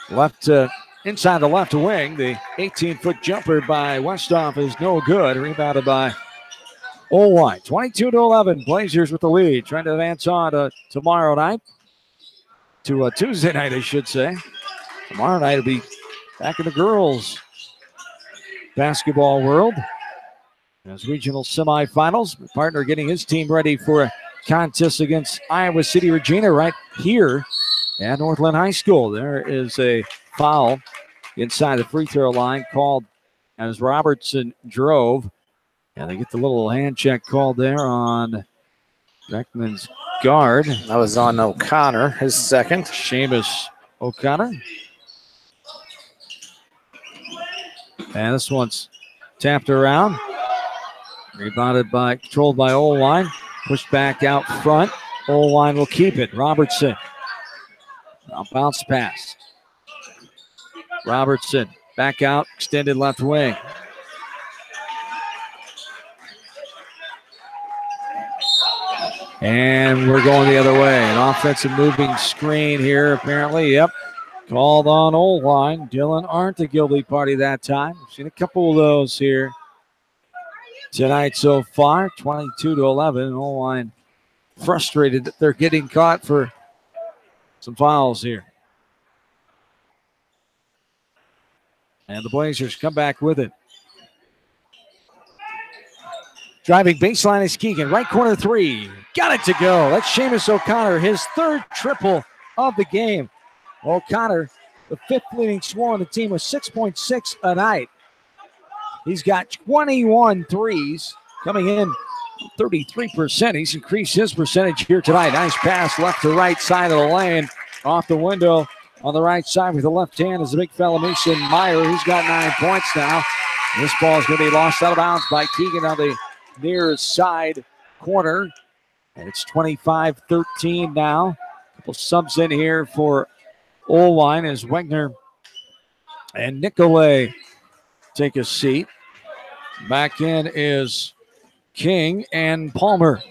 Left inside the left wing. The 18-foot jumper by Westhoff is no good. Rebounded by Oelwein. 22-11. Blazers with the lead. Trying to advance on tomorrow night. To Tuesday night, I should say. Tomorrow night will be back in the girls' basketball world. As regional semifinals. My partner getting his team ready for a contest against Iowa City Regina right here at Northland High School. There is a foul inside the free throw line called as Robertson drove. And they get the little hand check called there on Beckman's guard. That was on O'Connor, his second. Seamus O'Connor. And this one's tapped around. Rebounded by, controlled by Oelwein. Pushed back out front. Oelwein will keep it. Robertson. Now bounce pass. Robertson back out, extended left wing. And we're going the other way. An offensive moving screen here, apparently. Yep. Called on Oelwein. Dylan aren't the guilty party that time. We've seen a couple of those here tonight so far. 22-11. Oelwein frustrated that they're getting caught for some fouls here. And the Blazers come back with it. Driving baseline is Keegan. Right corner three. Got it to go. That's Seamus O'Connor, his third triple of the game. O'Connor, the fifth leading scorer on the team with 6.6 a night. He's got 21 threes coming in 33%. He's increased his percentage here tonight. Nice pass left to right side of the lane. Off the window on the right side with the left hand is the big fella Mason Meyer, who's got 9 points now. This ball is going to be lost out of bounds by Keegan on the near side corner. And it's 25-13 now. A couple subs in here for Oelwein as Wegner and Nicolay take a seat. Back in is King and Palmer.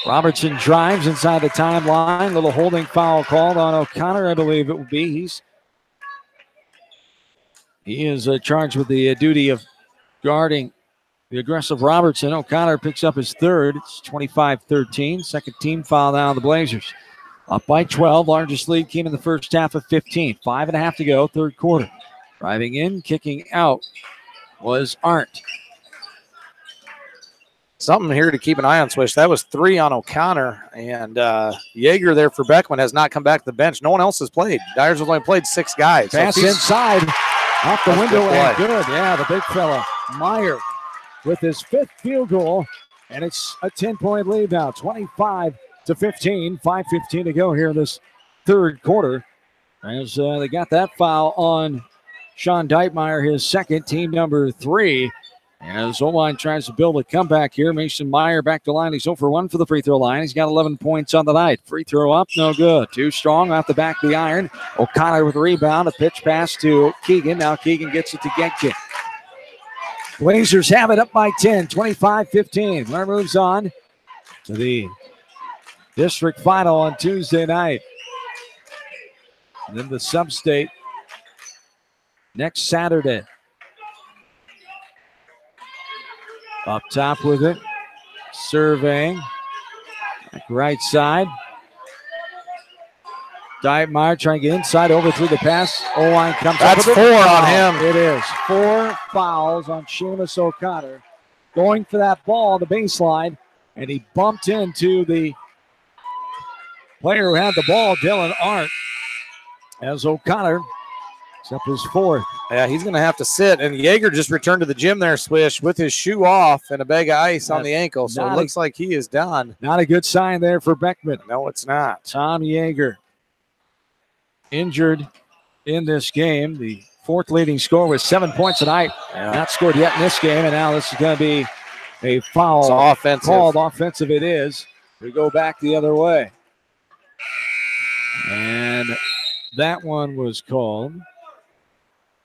Robertson drives inside the timeline. Little holding foul called on O'Connor, I believe it will be. He is charged with the duty of guarding the aggressive Robertson. O'Connor picks up his third. It's 25-13. Second team foul now on the Blazers. Up by 12. Largest lead came in the first half of 15. 5.5 to go, third quarter. Driving in, kicking out was Arndt. Something here to keep an eye on, Swish. That was 3 on O'Connor, and Yeager there for Beckman has not come back to the bench. No one else has played. Dyers has only played 6 guys. Pass inside, off the window, and good. Yeah, the big fella, Meyer, with his 5th field goal, and it's a 10-point lead now, 25-15, 5:15 to go here in this third quarter. As they got that foul on Sean Deitmeyer, his second, team number 3. As Oelwein tries to build a comeback here, Mason Meyer back to line. He's 0 for 1 for the free throw line. He's got 11 points on the night. Free throw up, no good. Too strong off the back of the iron. O'Connor with a rebound, a pitch pass to Keegan. Now Keegan gets it to Genkin. Blazers have it up by 10, 25-15. Runner moves on to the district final on Tuesday night. And then the sub-state next Saturday. Up top with it. Surveying. Back right side. Deitmeyer trying to get inside, overthrew the pass. Oelwein comes up with it. That's 4 on him. It is 4 fouls on Seamus O'Connor. Going for that ball on the baseline, and he bumped into the player who had the ball, Dylan Arndt, as O'Connor is up his fourth. Yeah, he's going to have to sit. And Yeager just returned to the gym there, Swish, with his shoe off and a bag of ice on the ankle. So it looks like he is done. Not a good sign there for Beckman. No, it's not. Tom Yeager injured in this game. The fourth leading scorer with 7 points tonight. Not scored yet in this game, and now this is going to be a foul. It's offensive. Called offensive it is. We go back the other way. And that one was called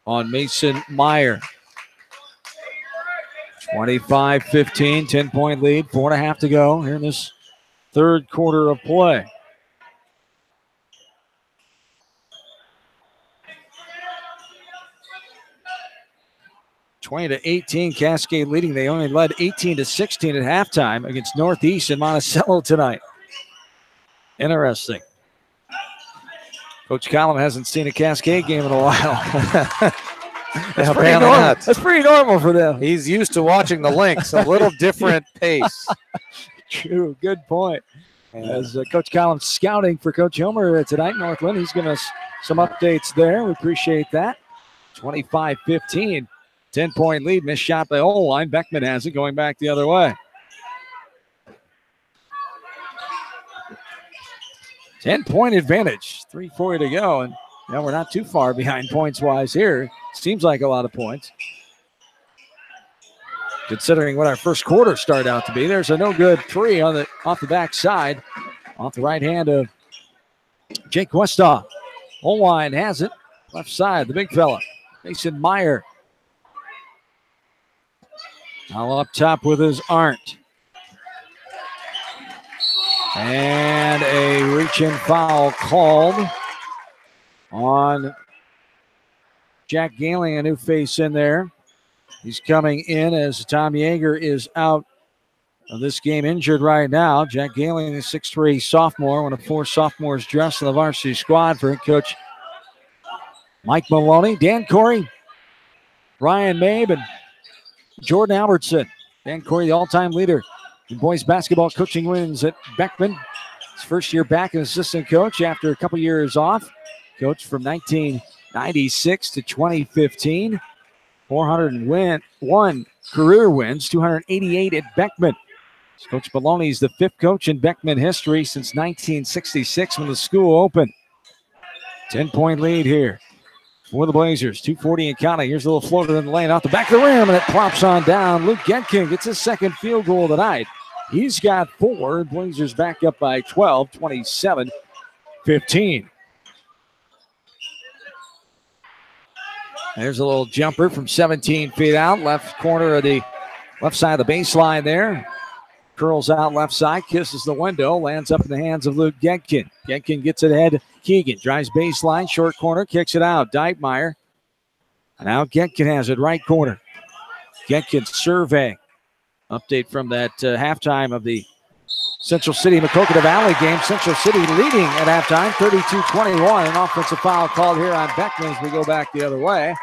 on Mason Meyer. 25-15, 10-point lead, 4.5 to go here in this third quarter of play. (20-18), Cascade leading. They only led 18-16 at halftime against Northeast and Monticello tonight. Interesting. Coach Collum hasn't seen a Cascade game in a while. That's pretty normal for them. He's used to watching the Lynx, a little different pace. True, good point. As Coach Collins scouting for Coach Hilmer tonight, Northland, he's giving us some updates there. We appreciate that. 25-15, 10-point lead. Missed shot by Oelwein. Beckman has it going back the other way. 10-point advantage. 3:40 to go. And we're not too far behind points-wise here. Seems like a lot of points, considering what our first quarter started out to be. There's a no-good three off the backside, off the right hand of Jake Westhoff. Oelwein has it, left side, the big fella, Mason Meyer. Now up top with his Arndt. And a reach-in foul called on Jack Galing, a new face in there. He's coming in as Tom Yeager is out of this game, injured right now. Jack Galing, the 6'3" sophomore, one of 4 sophomores dressed in the varsity squad for head coach Mike Maloney. Dan Corey, Ryan Mabe, and Jordan Albertson. Dan Corey, the all-time leader in boys basketball coaching wins at Beckman. His first year back as assistant coach after a couple years off. Coach from 1996 to 2015. 401 career wins, 288 at Beckman. Coach Maloney is the 5th coach in Beckman history since 1966 when the school opened. 10-point lead here for the Blazers. 2:40 and counting. Here's a little floater in the lane off the back of the rim, and it plops on down. Luke Getkin gets his second field goal tonight. He's got 4. Blazers back up by 12, 27-15. There's a little jumper from 17 feet out, left corner of the left side of the baseline there. Curls out left side, kisses the window, lands up in the hands of Luke Getkin. Getkin gets it ahead. Keegan drives baseline, short corner, kicks it out. Deitmeyer. And now Getkin has it right corner. Getkin survey. Update from that halftime of the Central City Maquoketa Valley game. Central City leading at halftime, 32-21. An offensive foul called here on Beckman as we go back the other way.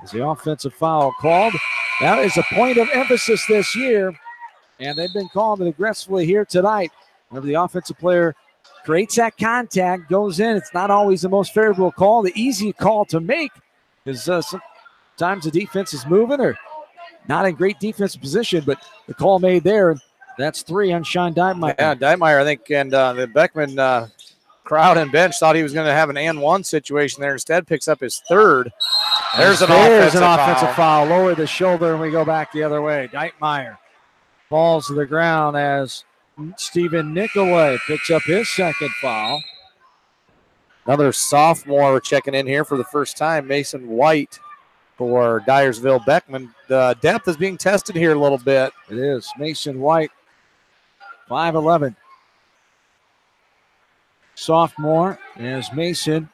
As the offensive foul called. That is a point of emphasis this year, and they've been called it aggressively here tonight. Whenever the offensive player creates that contact, goes in, it's not always the most favorable call. The easy call to make is sometimes the defense is moving or not in great defensive position, but the call made there, that's 3 on Sean Deitmeyer. Yeah, Deitmeyer, I think, and the Beckman crowd and bench thought he was going to have an and one situation there. Instead, picks up his 3rd. There's an offensive foul. Lower the shoulder, and we go back the other way. Deitmeyer falls to the ground as Stephen Nicolay picks up his 2nd foul. Another sophomore checking in here for the first time, Mason White for Dyersville Beckman. The depth is being tested here a little bit. It is. Mason White, 5'11". Sophomore as Mason.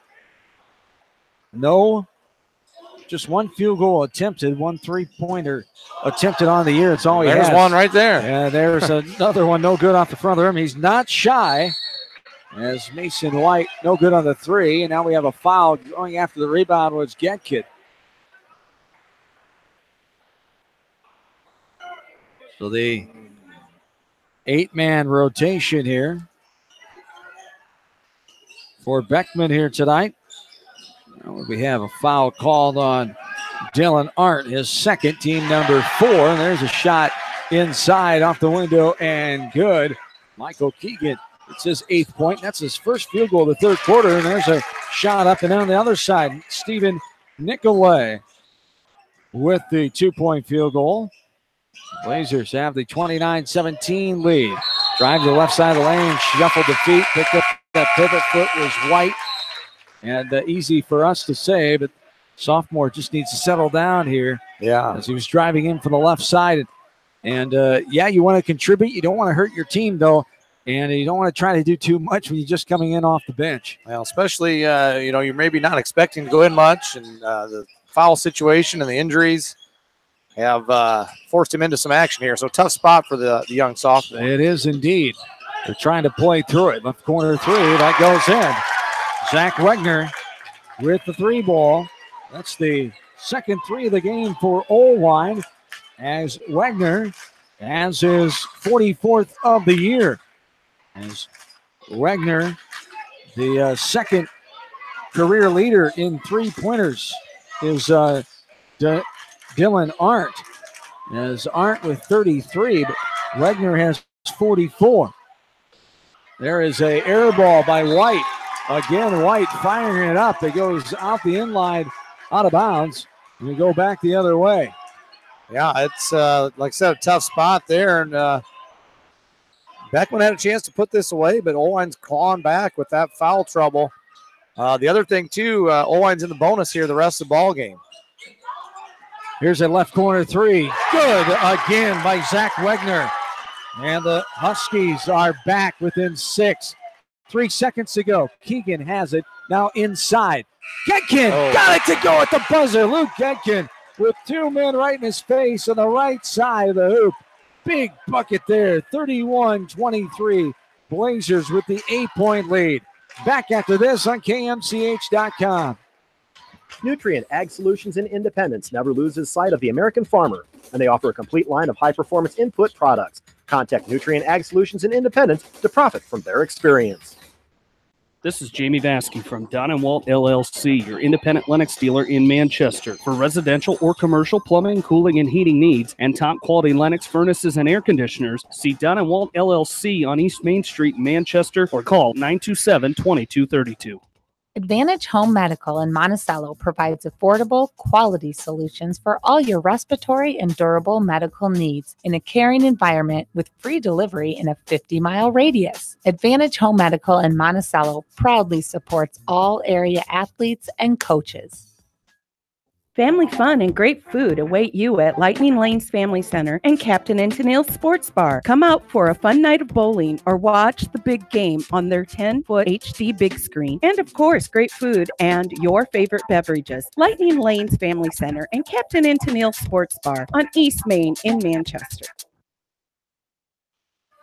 Just 1 field goal attempted, 1 3-pointer attempted on the year. It's all he has. There's one right there. And there's another one, no good off the front of the rim. He's not shy as Mason White, no good on the 3. And now we have a foul. Going after the rebound was Getkin. So the 8-man rotation here. for Beckman here tonight. We have a foul called on Dylan Arndt, his second, team number 4. And there's a shot inside off the window and good. Michael Keegan, it's his 8th point. That's his first field goal of the third quarter. And there's a shot up and down the other side. Stephen Nicolay with the 2-point field goal. Blazers have the 29-17 lead. Drive to the left side of the lane, shuffled the feet, picked up that pivot foot, was White. And easy for us to say, but sophomore just needs to settle down here. Yeah. As he was driving in from the left side. And yeah, you want to contribute. You don't want to hurt your team, though. And you don't want to try to do too much when you're just coming in off the bench. Well, especially, you're maybe not expecting to go in much. And the foul situation and the injuries have forced him into some action here. So tough spot for the young sophomore. It is indeed. They're trying to play through it. Left corner 3, that goes in. Zach Wegner with the 3 ball. That's the second 3 of the game for Oelwein, as Wegner has his 44th of the year. As Wegner, the second career leader in 3-pointers, is Dylan Arndt. As Arndt with 33, but Wegner has 44. There is a air ball by White. Again, White firing it up. It goes out the inline, out of bounds, and we go back the other way. Yeah, it's, like I said, a tough spot there. And Beckman had a chance to put this away, but Oelwein's clawing back with that foul trouble. The other thing, too, Oelwein's in the bonus here the rest of the ball game. Here's a left corner 3. Good again by Zach Wegner. And the Huskies are back within 6. 3 seconds to go. Keegan has it now inside. Getkin got it to go at the buzzer. Luke Getkin with 2 men right in his face on the right side of the hoop. Big bucket there. 31-23. Blazers with the 8-point lead. Back after this on KMCH.com. Nutrient Ag Solutions in Independence never loses sight of the American farmer, and they offer a complete line of high-performance input products. Contact Nutrient Ag Solutions in Independence to profit from their experience. This is Jamie Vasky from Don & Walt LLC, your independent Lennox dealer in Manchester. For residential or commercial plumbing, cooling, and heating needs, and top-quality Lennox furnaces and air conditioners, see Don & Walt LLC on East Main Street, Manchester, or call 927-2232. Advantage Home Medical in Monticello provides affordable, quality solutions for all your respiratory and durable medical needs in a caring environment with free delivery in a 50-mile radius. Advantage Home Medical in Monticello proudly supports all area athletes and coaches. Family fun and great food await you at Lightning Lanes Family Center and Captain and Tennille's Sports Bar. Come out for a fun night of bowling or watch the big game on their 10-foot HD big screen. And of course, great food and your favorite beverages. Lightning Lanes Family Center and Captain and Tennille's Sports Bar on East Main in Manchester.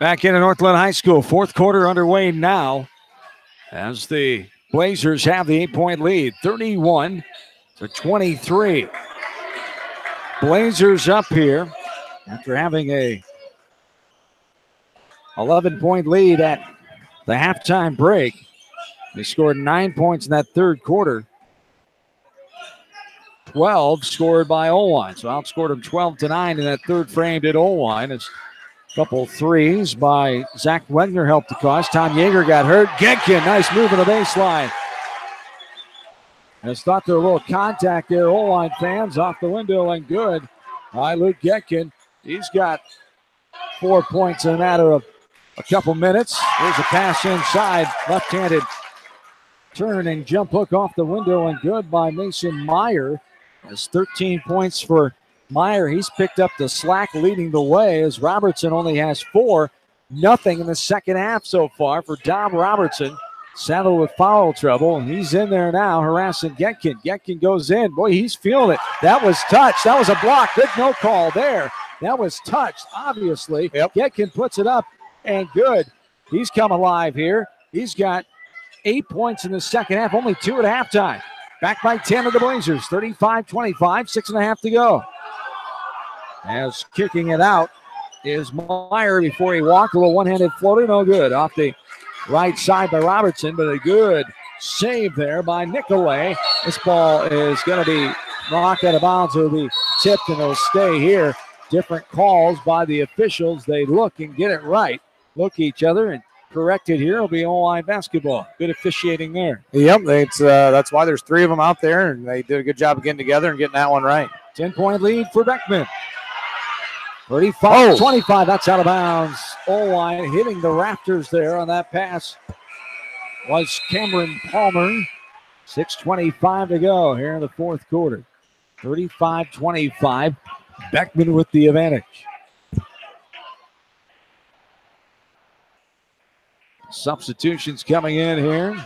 Back into Northland High School, 4th quarter underway now as the Blazers have the 8-point lead, 31-23. Blazers up here after having a 11-point lead at the halftime break. They scored 9 points in that third quarter. 12 scored by Oelwein, so outscored them 12-9 in that third frame did Oelwein. It's a couple threes by Zach Wegner helped the cause. Tom Yeager got hurt. Getkin, nice move on the baseline. Has thought there a little contact there. Oelwein fans off the window and good by Luke Getkin. He's got 4 points in a matter of a couple minutes. There's a pass inside. Left-handed turn and jump hook off the window and good by Mason Meyer. Has 13 points for Meyer. He's picked up the slack leading the way as Robertson only has 4. Nothing in the second half so far for Dom Robertson. Saddled with foul trouble, and he's in there now harassing Getkin. Getkin goes in. Boy, he's feeling it. That was touched. That was a block. Big no call there. That was touched, obviously. Yep. Getkin puts it up, and good. He's come alive here. He's got 8 points in the second half, only 2 at halftime. Back by 10 of the Blazers, 35-25, 6.5 to go. As kicking it out is Meyer before he walked. A little one-handed floater, no good. Off the right side by Robertson, but a good save there by Nicolay. This ball is going to be knocked out of bounds. It'll be tipped and it'll stay here. Different calls by the officials. They look and get it right. Look at each other and correct it here. It'll be Oelwein basketball. Good officiating there. Yep, that's why there's 3 of them out there, and they did a good job of getting together and getting that one right. 10-point lead for Beckman. 35-25. That's out of bounds. Oelwein hitting the rafters there on that pass was Cameron Palmer. 6:25 to go here in the fourth quarter. 35-25. Beckman with the advantage. Substitutions coming in here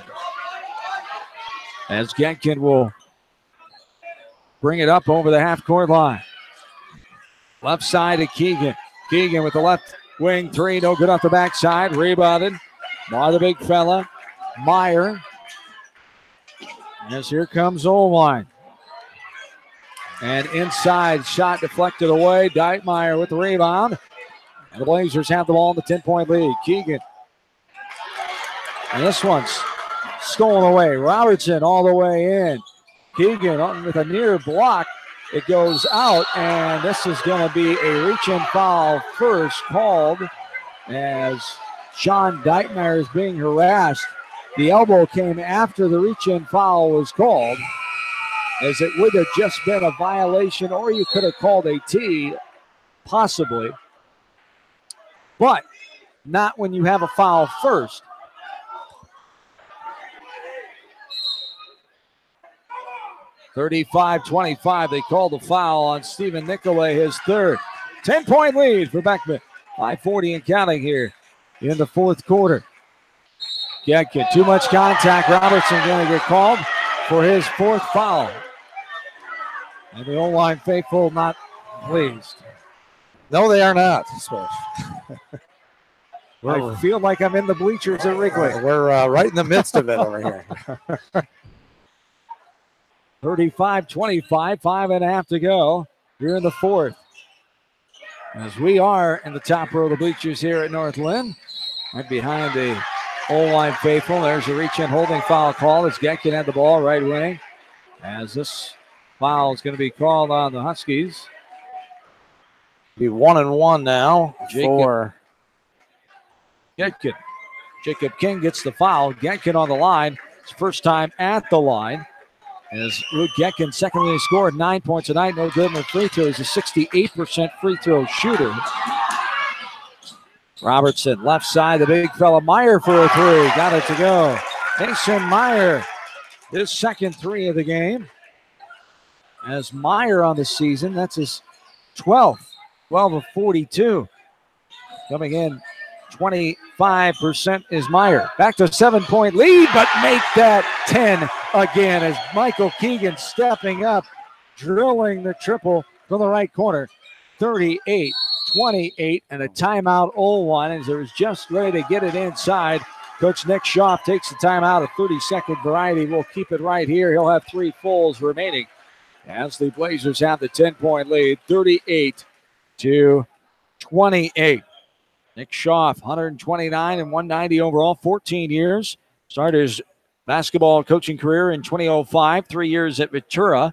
as Getkin will bring it up over the half-court line. Left side to Keegan. Keegan with the left wing three. No good off the backside. Rebounded by the big fella, Meyer. As here comes Oelwein. And inside shot deflected away. Deitmeyer with the rebound. And the Blazers have the ball in the 10-point lead. Keegan. And this one's stolen away. Robertson all the way in. Keegan with a near block. It goes out, and this is going to be a reach-in foul first called as Sean Deitmeyer is being harassed. The elbow came after the reach-in foul was called, as it would have just been a violation, or you could have called a T, possibly. But not when you have a foul first. (35-25). They called the foul on Stephen Nicolay, his third. 10-point lead for Beckman. 5:40 and counting here in the fourth quarter. Getkin, too much contact. Robertson going to get called for his fourth foul. And the Oelwein faithful not pleased. No, they are not. I feel like I'm in the bleachers at Wrigley. We're right in the midst of it over here. 35-25, 5.5 to go here in the fourth. As we are in the top row of the bleachers here at Northland, right behind the Oelwein faithful. There's a reach-in holding foul call as Getkin had the ball right wing. As this foul is going to be called on the Huskies. Be 1-1 now for Getkin. Jacob King gets the foul. Getkin on the line. It's first time at the line. As Luke Getkin, second leading scorer, 9 points tonight. No good in the free throw. He's a 68% free throw shooter. Robertson, left side, the big fella, Meyer for a three. Got it to go. Mason Meyer, his second three of the game. As Meyer on the season, that's his 12th. 12 of 42. Coming in, 25% is Meyer. Back to a 7-point lead, but make that 10 again as Michael Keegan stepping up, drilling the triple from the right corner. 38-28, and a timeout. Oelwein as they're just ready to get it inside. Coach Nick Schaaf takes the timeout, a 30-second variety. We'll keep it right here. He'll have 3 fulls remaining as the Blazers have the 10-point lead, 38-28. Nick Schaaf, 129 and 190 overall, 14 years. Started his basketball coaching career in 2005, 3 years at Ventura.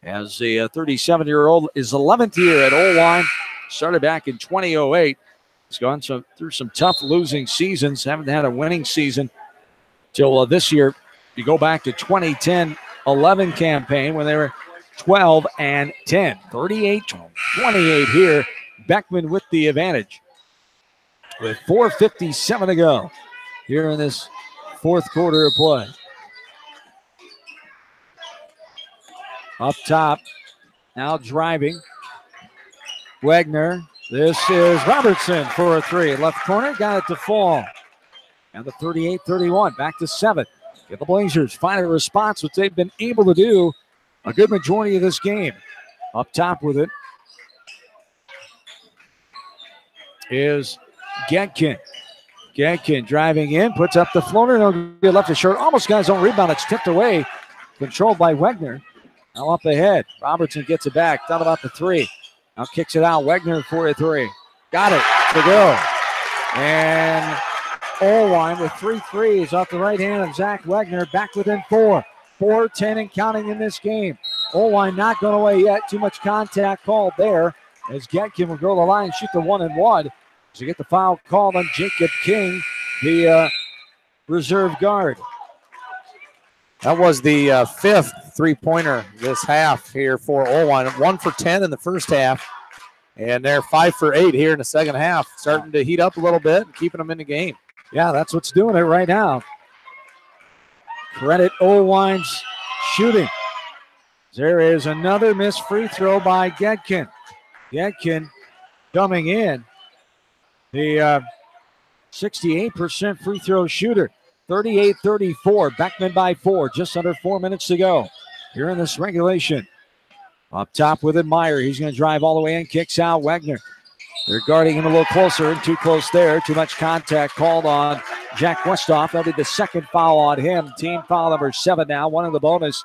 As the 37-year-old, his 11th year at Oelwein, started back in 2008. He's gone through some tough losing seasons, haven't had a winning season till this year. You go back to 2010-11 campaign when they were 12 and 10. 38-28 here. Beckman with the advantage. With 4:57 to go here in this fourth quarter of play. Up top, now driving. Wagner. This is Robertson for a three. Left corner, got it to fall. And the 38-31, back to 7. Get the Blazers find a response, which they've been able to do a good majority of this game. Up top with it is Getkin. Getkin driving in, puts up the floater. No good, left to short. Almost got his own rebound. It's tipped away. Controlled by Wagner. Now up ahead. Robertson gets it back. Thought about the three. Now kicks it out. Wagner for a three. Got it to go. And Oelwein with 3 threes off the right hand of Zach Wegner, back within 4. 4-10 and counting in this game. Oelwein not going away yet. Too much contact called there as Getkin will go to the line and shoot the 1-and-1. So you get the foul called on Jacob King, the reserve guard. That was the 5th three-pointer this half here for Oelwein. 1 for 10 in the first half, and they're 5 for 8 here in the second half. Starting to heat up a little bit and keeping them in the game. Yeah, that's what's doing it right now. Credit Oelwein's shooting. There is another missed free throw by Getkin. Getkin coming in. The 68% free throw shooter. 38-34. Beckman by 4. Just under 4 minutes to go here in this regulation. Up top with it, Meyer. He's going to drive all the way in. Kicks out Wegner. They're guarding him a little closer. Too close there. Too much contact called on Jack Westhoff. That'll be the second foul on him. Team foul number 7 now. One in the bonus.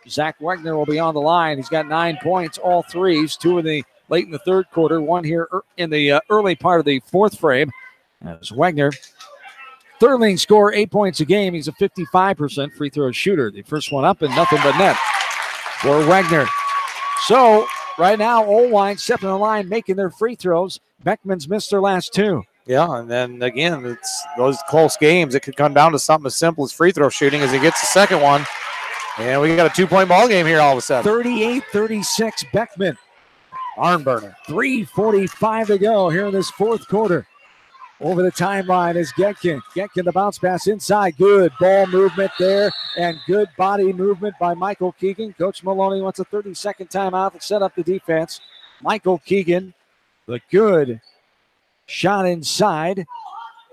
Zach Wegner will be on the line. He's got 9 points, all threes. 2 in the late in the third quarter. 1 here in the early part of the fourth frame. As Wegner, third leading scorer, 8 points a game. He's a 55% free throw shooter. The first one up and nothing but net for Wegner. So right now, Oelwein stepping the line, making their free throws. Beckman's missed their last 2. Yeah, and then again, it's those close games. It could come down to something as simple as free throw shooting as he gets the second one. And we got a 2-point ball game here all of a sudden. 38-36 Beckman. Arm burner. 3:45 to go here in this fourth quarter. Over the timeline is Getkin. Getkin, the bounce pass inside. Good ball movement there and good body movement by Michael Keegan. Coach Maloney wants a 30-second timeout to set up the defense. Michael Keegan, the good shot inside.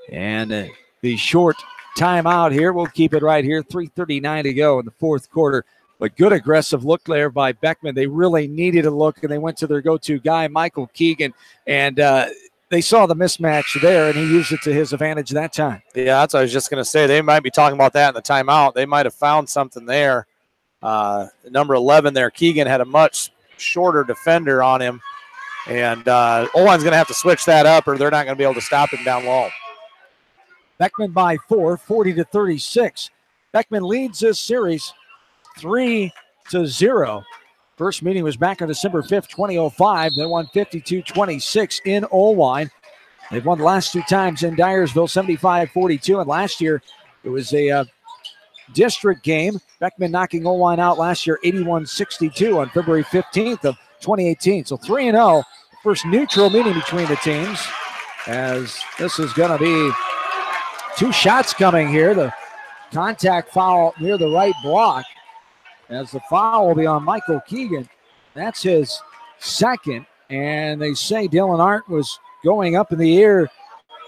And the short timeout here. We'll keep it right here. 3:39 to go in the fourth quarter. But good aggressive look there by Beckman. They really needed a look, and they went to their go-to guy, Michael Keegan. And they saw the mismatch there, and he used it to his advantage that time. Yeah, that's what I was just going to say. They might be talking about that in the timeout. They might have found something there. Number 11 there, Keegan, had a much shorter defender on him. And Oelwein's going to have to switch that up, or they're not going to be able to stop him down low. Beckman by 4, 40-36. Beckman leads this series 3-0. First meeting was back on December 5th, 2005. They won 52-26 in Oelwein. They've won the last 2 times in Dyersville, 75-42. And last year, it was a district game. Beckman knocking Oelwein out last year, 81-62 on February 15th of 2018. So 3-0. First neutral meeting between the teams, as this is going to be 2 shots coming here. The contact foul near the right block, as the foul will be on Michael Keegan. That's his second. And they say Dylan Arndt was going up in the air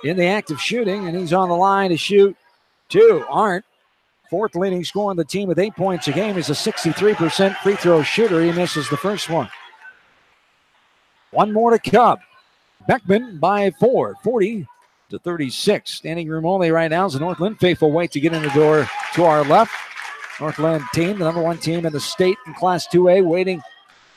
in the act of shooting, and he's on the line to shoot 2. Arndt, 4th leading scorer on the team with 8 points a game, is a 63% free throw shooter. He misses the first one. 1 more to come. Beckman by 4, 40-36. Standing room only right now as the Northland faithful wait to get in the door to our left. Northland team, the number 1 team in the state in Class 2A, waiting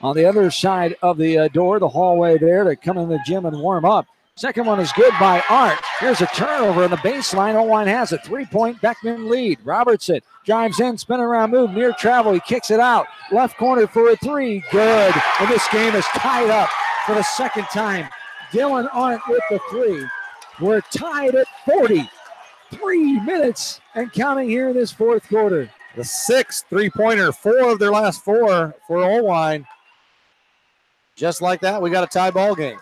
on the other side of the door, the hallway there, to come in the gym and warm up. Second one is good by Arndt. Here's a turnover in the baseline. Oelwein has a 3-point Beckman lead. Robertson drives in, spin around move, near travel. He kicks it out. Left corner for a 3. Good. And this game is tied up for the second time. Dylan Arndt with the 3. We're tied at 40. 3 minutes and counting here in this fourth quarter. The 6th three-pointer, 4 of their last 4 for Oelwein. Just like that, we got a tie ball game.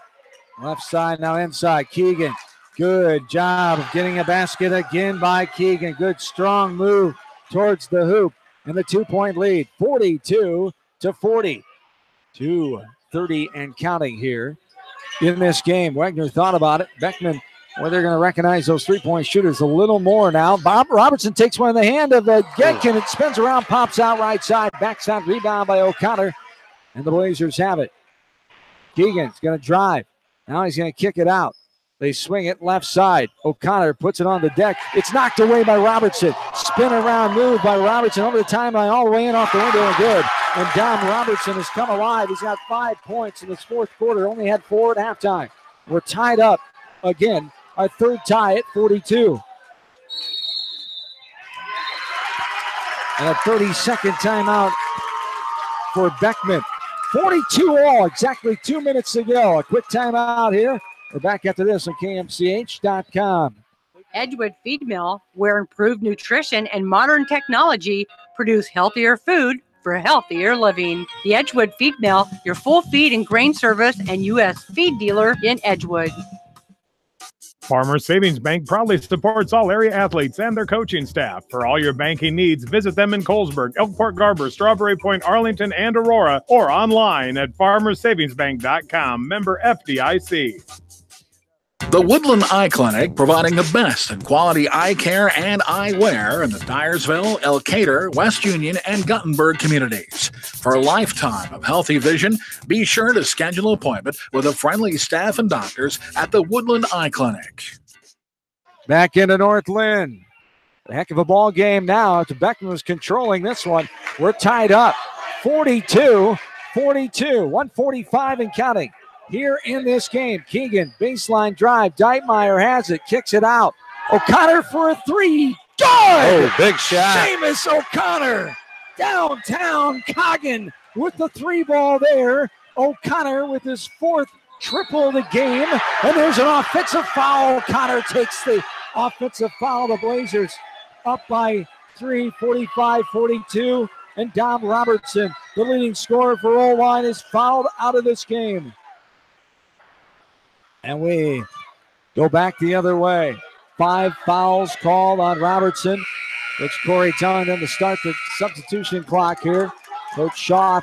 Left side, now inside. Keegan, good job of getting a basket again by Keegan. Good strong move towards the hoop. And the 2-point lead, 42-40. 2:30 and counting here in this game. Wegner thought about it. Beckman, well, they're going to recognize those 3-point shooters a little more now. Bob Robertson takes one in the hand of Getkin. It spins around, pops out right side. Backside rebound by O'Connor. And the Blazers have it. Keegan's going to drive. Now he's going to kick it out. They swing it left side. O'Connor puts it on the deck. It's knocked away by Robertson. Spin around move by Robertson over the timeline, all the way in off the window and good. And Dom Robertson has come alive. He's got 5 points in this fourth quarter. Only had 4 at halftime. We're tied up again a third tie at 42. And a 30-second timeout for Beckman. 42 all, exactly 2 minutes to go. A quick timeout here. We're back after this on KMCH.com. Edgewood Feed Mill, where improved nutrition and modern technology produce healthier food for healthier living. The Edgewood Feed Mill, your full feed and grain service and U.S. feed dealer in Edgewood. Farmers Savings Bank proudly supports all area athletes and their coaching staff. For all your banking needs, visit them in Colesburg, Elkport Garber, Strawberry Point, Arlington, and Aurora, or online at farmersavingsbank.com. Member FDIC. The Woodland Eye Clinic, providing the best in quality eye care and eyewear in the Dyersville, Elkader, West Union, and Guttenberg communities. For a lifetime of healthy vision, be sure to schedule an appointment with the friendly staff and doctors at the Woodland Eye Clinic. Back into North Lynn. A heck of a ball game now. Beckman was controlling this one. We're tied up. 42-42. 145 and counting. Here in this game, Keegan, baseline drive. Deitmeyer has it, kicks it out. O'Connor for a three. Good! Oh, big shot. Seamus O'Connor. Downtown Coggin with the three ball there. O'Connor with his fourth triple of the game. And there's an offensive foul. O'Connor takes the offensive foul. The Blazers up by 3, 45-42. And Dom Robertson, the leading scorer for Oelwein, is fouled out of this game. And we go back the other way. 5 fouls called on Robertson, which Corey telling them to start the substitution clock here. Coach Shaw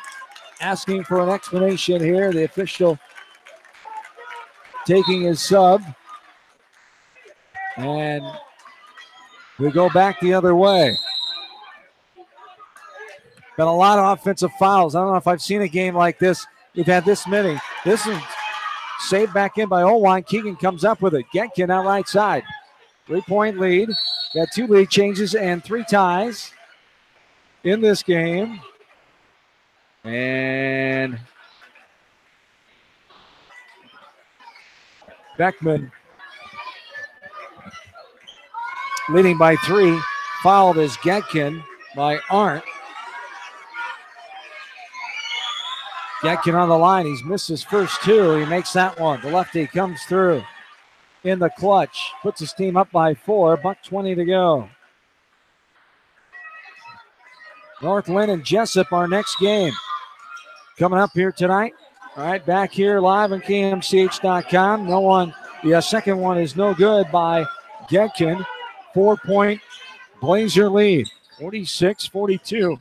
asking for an explanation here. The official taking his sub. And we go back the other way. Been a lot of offensive fouls. I don't know if I've seen a game like this. We've had this many. This is saved back in by Oelwein. Keegan comes up with it. Getkin out right side. 3-point lead. Got 2 lead changes and 3 ties in this game. And Beckman leading by 3. Fouled is Getkin by Arndt. Getkin on the line. He's missed his first 2. He makes that one. The lefty comes through in the clutch. Puts his team up by 4. $1:20 to go. North Lynn and Jessup, our next game. Coming up here tonight. All right, back here live on KMCH.com. No one. The second one is no good by Getkin. 4-point Blazer lead. 46-42.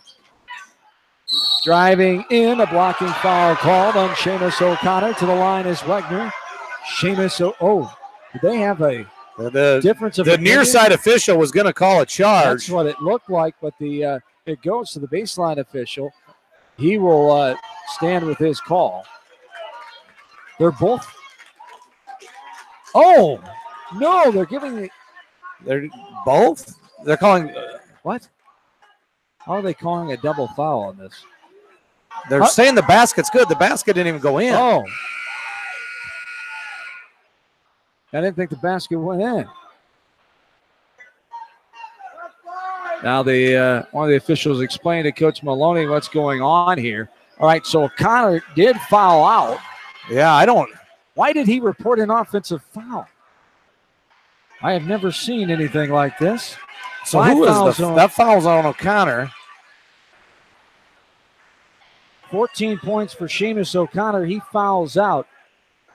Driving in, a blocking foul called on Seamus O'Connor. To the line is Wegner. Seamus, did they have a difference of the opinion? near side official was going to call a charge. That's what it looked like, but the it goes to the baseline official. He will stand with his call. They're both. Oh no! They're giving. They're both. They're calling. What? How are they calling a double foul on this? They're saying the basket's good. The basket didn't even go in. Oh. I didn't think the basket went in. Now the one of the officials explained to Coach Maloney what's going on here. All right, so O'Connor did foul out. Yeah, I don't. Why did he report an offensive foul? I have never seen anything like this. So who is that foul's on O'Connor? 14 points for Seamus O'Connor. He fouls out.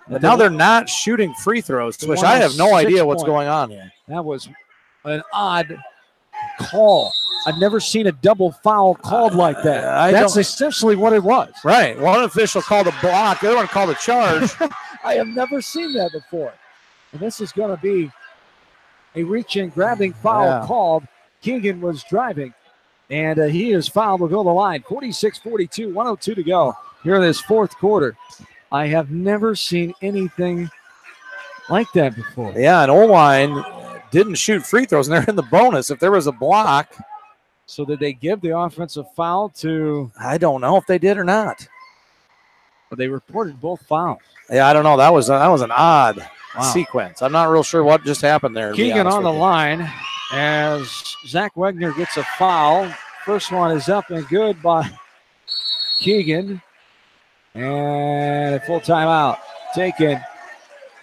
But now they're not shooting free throws, which I have no idea what's going on here. That was an odd call. I've never seen a double foul called like that. That's essentially what it was. Right. One official called a block. The other one called a charge. I have never seen that before. And this is going to be a reach-in grabbing foul called. Keegan was driving, and he is fouled. Will go to the line. 46-42, 1:02 to go here in this fourth quarter. I have never seen anything like that before. Yeah, and Oelwein didn't shoot free throws, and they're in the bonus. If there was a block. So did they give the offensive foul to? I don't know if they did or not. But they reported both fouls. Yeah, I don't know. That was an odd sequence. I'm not real sure what just happened there. Keegan on the line as Zach Wegner gets a foul. First one is up and good by Keegan. And a full timeout taken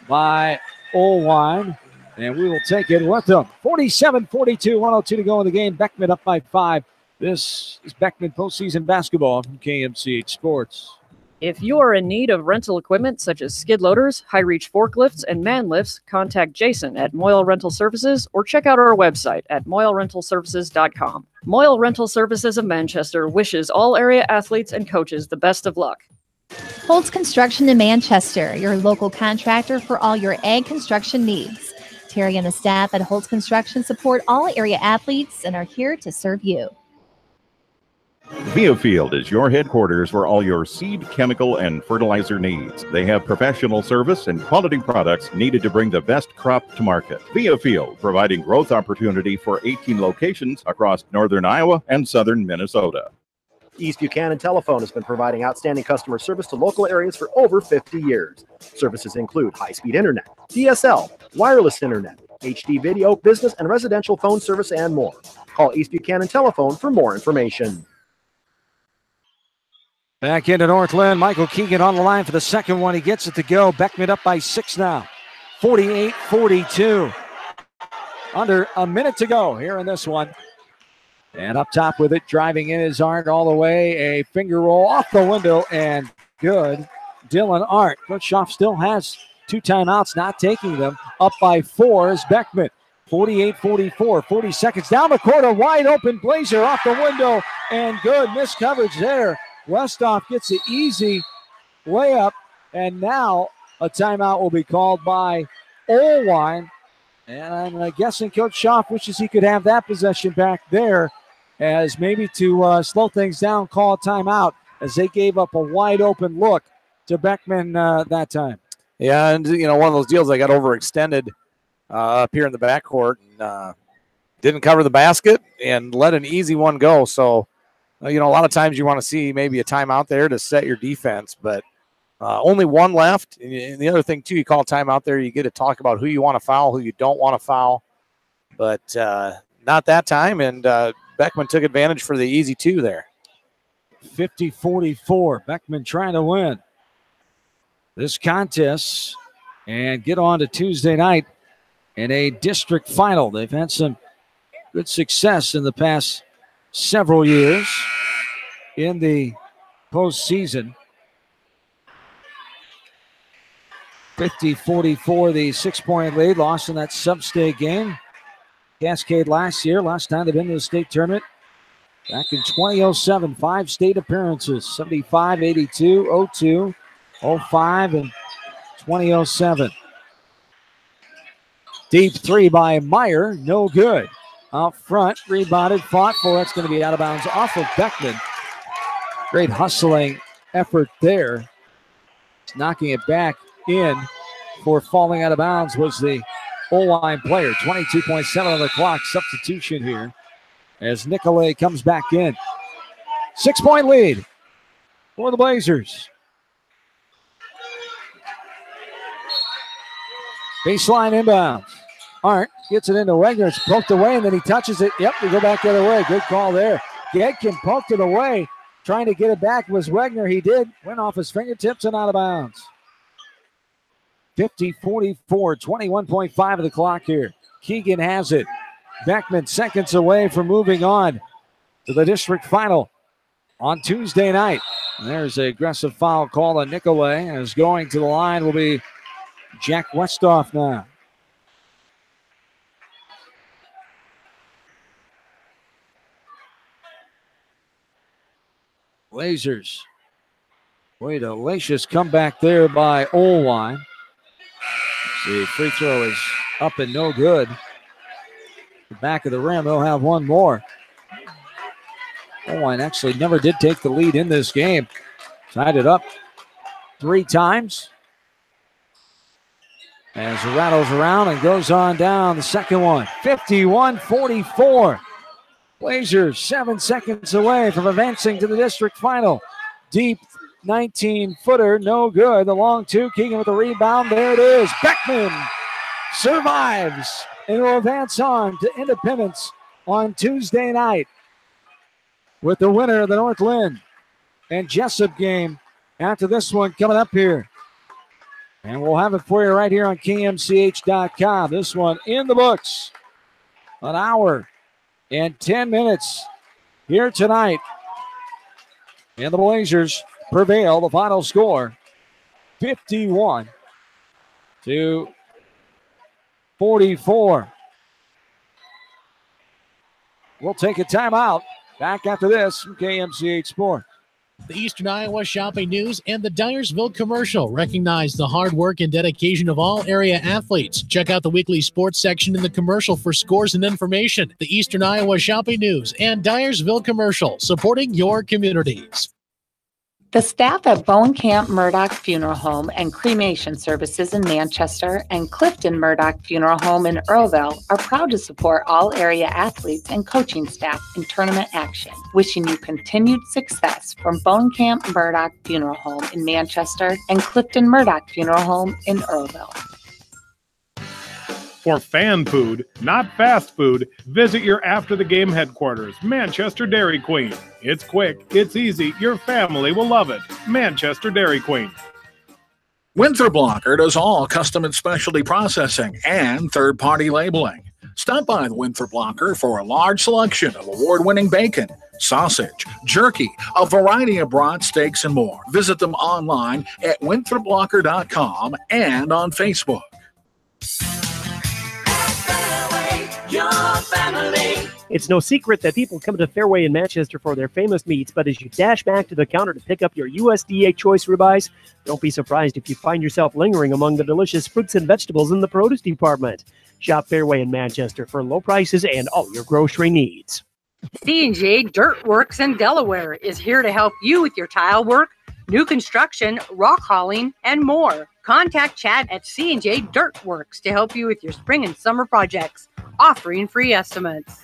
by Oelwein. And we will take it with them. 47-42, 102 to go in the game. Beckman up by 5. This is Beckman postseason basketball from KMCH Sports. If you are in need of rental equipment such as skid loaders, high-reach forklifts, and man lifts, contact Jason at Moyle Rental Services or check out our website at moylerentalservices.com. Moyle Rental Services of Manchester wishes all area athletes and coaches the best of luck. Holtz Construction in Manchester, your local contractor for all your ag construction needs. Terry and the staff at Holtz Construction support all area athletes and are here to serve you. Viafield is your headquarters for all your seed, chemical, and fertilizer needs. They have professional service and quality products needed to bring the best crop to market. Viafield, providing growth opportunity for 18 locations across northern Iowa and southern Minnesota. East Buchanan Telephone has been providing outstanding customer service to local areas for over 50 years. Services include high-speed internet, DSL, wireless internet, HD video, business and residential phone service, and more. Call East Buchanan Telephone for more information. Back into Northland. Michael Keegan on the line for the second one. He gets it to go. Beckman up by 6 now. 48-42. Under a minute to go here in this one. And up top with it, driving in his Arndt all the way. A finger roll off the window and good. Dylan Arndt. Coach Schaff still has 2 timeouts, not taking them. Up by 4 is Beckman. 48-44. 40 seconds down the court. A wide open Blazer off the window and good. Missed coverage there. Westhoff gets an easy layup, and now a timeout will be called by Oelwein. And I'm guessing Coach Schaff wishes he could have that possession back there, as maybe to slow things down, call a timeout, as they gave up a wide open look to Beckman that time. Yeah, and one of those deals they got overextended up here in the backcourt and didn't cover the basket and let an easy one go. So, a lot of times you want to see maybe a timeout there to set your defense, but only one left. And the other thing, too, you call a timeout there, you get to talk about who you want to foul, who you don't want to foul. But not that time, and Beckman took advantage for the easy 2 there. 50-44. Beckman trying to win this contest and get on to Tuesday night in a district final. They've had some good success in the past several years in the postseason. 50-44, the 6-point lead, lost in that sub-state game. Cascade last year, last time they've been to the state tournament. Back in 2007, 5 state appearances, 75, 82, 02, 05, and 2007. Deep 3 by Meyer, no good. Out front, rebounded, fought for. It's going to be out of bounds off of Beckman. Great hustling effort there. Knocking it back in for falling out of bounds was the Oelwein player. 22.7 on the clock. Substitution here as Nicolay comes back in. 6-point lead for the Blazers. Baseline inbounds. Arndt gets it into Wegner. It's poked away, and then he touches it. Yep, we go back the other way. Good call there. Gedkin poked it away. Trying to get it back was Wegner. He did. Went off his fingertips and out of bounds. 50-44, 21.5 of the clock here. Keegan has it. Beckman seconds away from moving on to the district final on Tuesday night. And there's an aggressive foul call on Nicolay, as going to the line will be Jack Westhoff now. Blazers. Wait, a delicious comeback there by Oelwein. The free throw is up and no good. The back of the rim, they'll have one more. Oelwein actually never did take the lead in this game. Tied it up 3 times. As it rattles around and goes on down the second one. 51-44. Blazers 7 seconds away from advancing to the district final. Deep 19-footer, no good. The long two, Keegan with the rebound. There it is. Beckman survives and will advance on to Independence on Tuesday night with the winner of the Northland and Jessup game after this one coming up here. And we'll have it for you right here on KMCH.com. This one in the books. An hour and 10 minutes here tonight. And the Blazers prevail. The final score, 51-44. We'll take a timeout. Back after this from KMCH Sports. The Eastern Iowa Shopping News and the Dyersville commercial recognize the hard work and dedication of all area athletes. Check out the weekly sports section in the commercial for scores and information. The Eastern Iowa Shopping News and Dyersville commercial, supporting your communities. The staff at Bowenkamp Murdoch Funeral Home and Cremation Services in Manchester and Clifton Murdoch Funeral Home in Earlville are proud to support all area athletes and coaching staff in tournament action. Wishing you continued success from Bowenkamp Murdoch Funeral Home in Manchester and Clifton Murdoch Funeral Home in Earlville. For fan food, not fast food, visit your after-the-game headquarters, Manchester Dairy Queen. It's quick, it's easy, your family will love it. Manchester Dairy Queen. Winthrop Blocker does all custom and specialty processing and third-party labeling. Stop by the Winthrop Blocker for a large selection of award-winning bacon, sausage, jerky, a variety of broad steaks, and more. Visit them online at winthropblocker.com and on Facebook. Your family. It's no secret that people come to Fairway in Manchester for their famous meats, but as you dash back to the counter to pick up your USDA choice ribeyes, don't be surprised if you find yourself lingering among the delicious fruits and vegetables in the produce department. Shop Fairway in Manchester for low prices and all your grocery needs. C&J Dirt Works in Delaware is here to help you with your tile work, new construction, rock hauling, and more. Contact Chad at C&J Dirt Works to help you with your spring and summer projects, offering free estimates.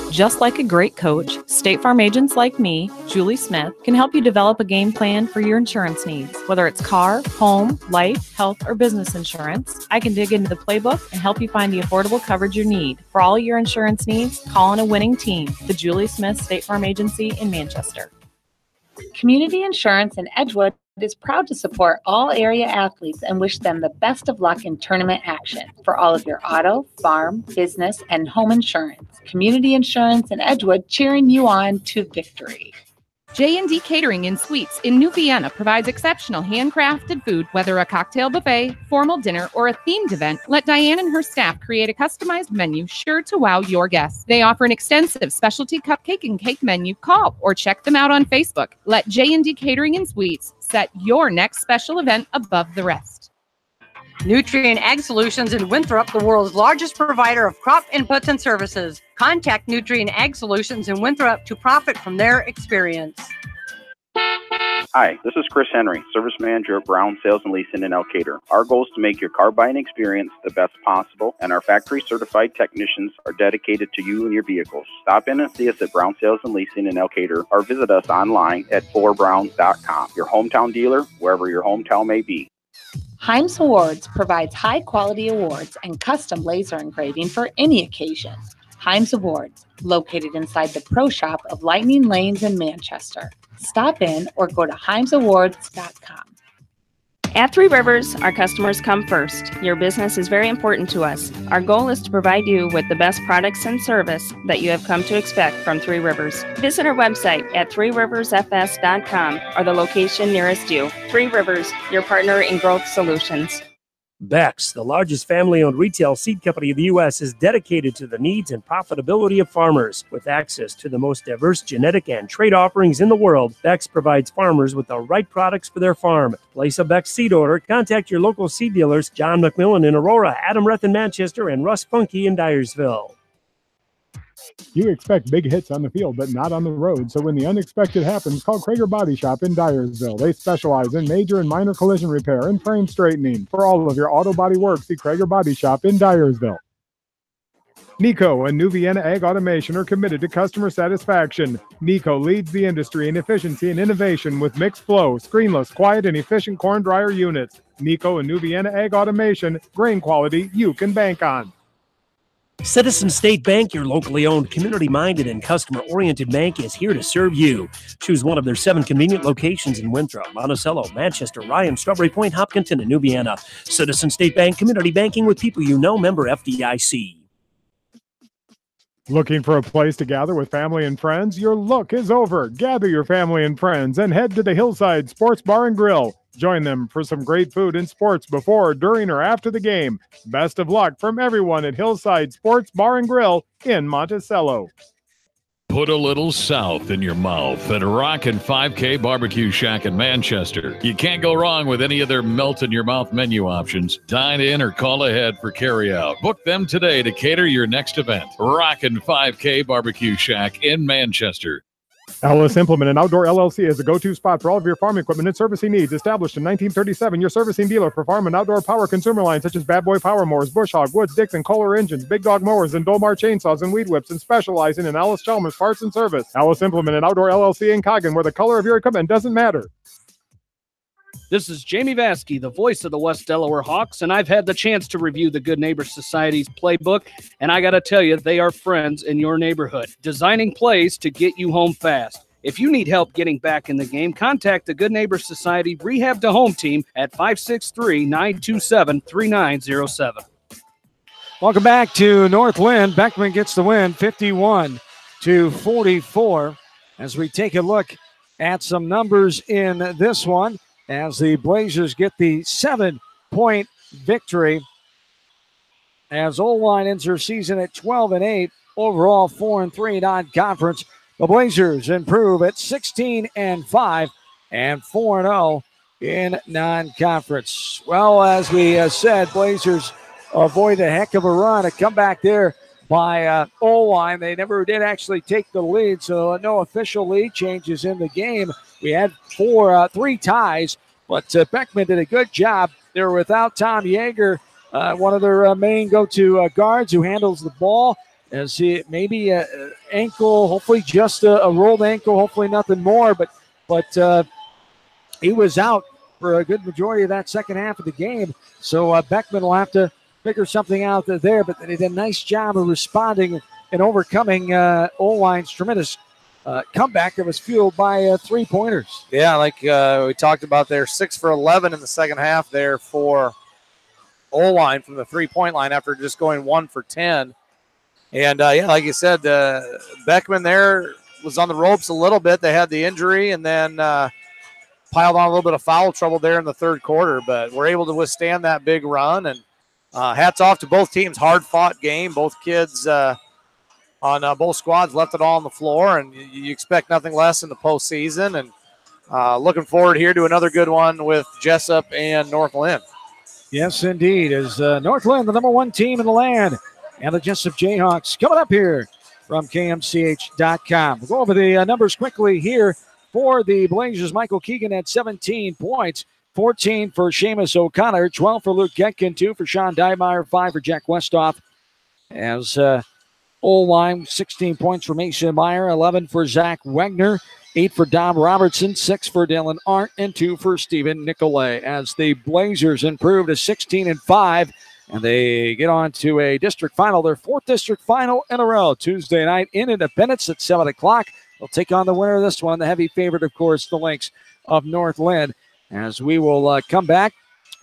Just like a great coach, State Farm agents like me, Julie Smith, can help you develop a game plan for your insurance needs. Whether it's car, home, life, health, or business insurance, I can dig into the playbook and help you find the affordable coverage you need. For all your insurance needs, call on a winning team. The Julie Smith State Farm Agency in Manchester. Community Insurance in Edgewood is proud to support all area athletes and wish them the best of luck in tournament action. For all of your auto, farm, business, and home insurance, Community Insurance in Edgewood cheering you on to victory. J&D Catering and Suites in New Vienna provides exceptional handcrafted food, whether a cocktail buffet, formal dinner, or a themed event. Let Diane and her staff create a customized menu sure to wow your guests. They offer an extensive specialty cupcake and cake menu. Call or check them out on Facebook. Let J&D Catering and Suites set your next special event above the rest. Nutrient Ag Solutions in Winthrop, the world's largest provider of crop inputs and services. Contact Nutrient Ag Solutions in Winthrop to profit from their experience. Hi, this is Chris Henry, Service Manager at Brown Sales and Leasing in Elkader. Our goal is to make your car buying experience the best possible, and our factory-certified technicians are dedicated to you and your vehicles. Stop in and see us at Brown Sales and Leasing in Elkader, or visit us online at forbrowns.com. Your hometown dealer, wherever your hometown may be. Himes Awards provides high-quality awards and custom laser engraving for any occasion. Himes Awards, located inside the Pro Shop of Lightning Lanes in Manchester. Stop in or go to himesawards.com. At Three Rivers, our customers come first. Your business is very important to us. Our goal is to provide you with the best products and service that you have come to expect from Three Rivers. Visit our website at threeriversfs.com or the location nearest you. Three Rivers, your partner in growth solutions. Beck's, the largest family-owned retail seed company in the U.S., is dedicated to the needs and profitability of farmers. With access to the most diverse genetic and trait offerings in the world, Beck's provides farmers with the right products for their farm. To place a Beck's seed order, contact your local seed dealers, John McMillan in Aurora, Adam Reth in Manchester, and Russ Funky in Dyersville. You expect big hits on the field, but not on the road. So when the unexpected happens, call Krager Body Shop in Dyersville. They specialize in major and minor collision repair and frame straightening. For all of your auto body work, see Krager Body Shop in Dyersville. Nico and New Vienna Ag Automation are committed to customer satisfaction. Nico leads the industry in efficiency and innovation with mixed flow, screenless, quiet, and efficient corn dryer units. Nico and New Vienna Ag Automation, grain quality you can bank on. Citizen State Bank, your locally owned, community-minded, and customer-oriented bank, is here to serve you. Choose one of their 7 convenient locations in Winthrop, Monticello, Manchester, Ryan, Strawberry Point, Hopkinton, and New Vienna. Citizen State Bank, community banking with people you know, member FDIC. Looking for a place to gather with family and friends? Your look is over. Gather your family and friends and head to the Hillside Sports Bar and Grill. Join them for some great food and sports before, during, or after the game. Best of luck from everyone at Hillside Sports Bar and Grill in Monticello. Put a little south in your mouth at Rockin' 5K Barbecue Shack in Manchester. You can't go wrong with any of their melt-in-your-mouth menu options. Dine in or call ahead for carry-out. Book them today to cater your next event. Rockin' 5K Barbecue Shack in Manchester. Ellis Implement and Outdoor LLC is the go-to spot for all of your farm equipment and servicing needs. Established in 1937, your servicing dealer for farm and outdoor power consumer lines such as Bad Boy Power Mowers, Bush Hog, Woods, Dixon, Kohler engines, Big Dog mowers, and Dolmar chainsaws and weed whips, and specializing in Ellis Chalmers parts and service. Ellis Implement and Outdoor LLC in Coggin, where the color of your equipment doesn't matter. This is Jamie Vaskey, the voice of the West Delaware Hawks, and I've had the chance to review the Good Neighbor Society's playbook, and I got to tell you, they are friends in your neighborhood, designing plays to get you home fast. If you need help getting back in the game, contact the Good Neighbor Society Rehab to Home team at 563-927-3907. Welcome back to Northland. Beckman gets the win, 51-44. As we take a look at some numbers in this one, as the Blazers get the 7-point victory, as Oelwein ends her season at 12-8, overall 4-3 non-conference. The Blazers improve at 16-5 and 4-0 in non-conference. Well, as we said, Blazers avoid a heck of a run, a comeback there by Oelwein. They never did actually take the lead, so no official lead changes in the game. We had 3 ties, but Beckman did a good job. They were without Tom Yeager, one of their main go-to guards who handles the ball. As he maybe an ankle, hopefully just a rolled ankle, hopefully nothing more. But he was out for a good majority of that second half of the game. So Beckman will have to figure something out there. But they did a nice job of responding and overcoming Oelwein's tremendous comeback that was fueled by 3-pointers. Yeah, like we talked about there, 6 for 11 in the second half there for Oelwein from the 3-point line after just going 1 for 10. And, like you said, Beckman there was on the ropes a little bit. They had the injury and then piled on a little bit of foul trouble there in the third quarter. But we're able to withstand that big run. And hats off to both teams. Hard-fought game. Both kids on both squads left it all on the floor. And you expect nothing less in the postseason. And looking forward here to another good one with Jessup and Northland. Yes, indeed. As Northland, the number 1 team in the land. And the Jessup Jayhawks coming up here from KMCH.com. We'll go over the numbers quickly here for the Blazers. Michael Keegan had 17 points, 14 for Seamus O'Connor, 12 for Luke Getkin, 2 for Sean Diemeyer, 5 for Jack Westhoff. As Oelwein, 16 points for Mason Meyer, 11 for Zach Wegner, 8 for Dom Robertson, 6 for Dylan Arndt, and 2 for Stephen Nicolay. As the Blazers improve to 16-5. And they get on to a district final, their 4th district final in a row. Tuesday night in Independence at 7 o'clock. They'll take on the winner of this one. The heavy favorite, of course, the Lynx of Northland. As we will come back,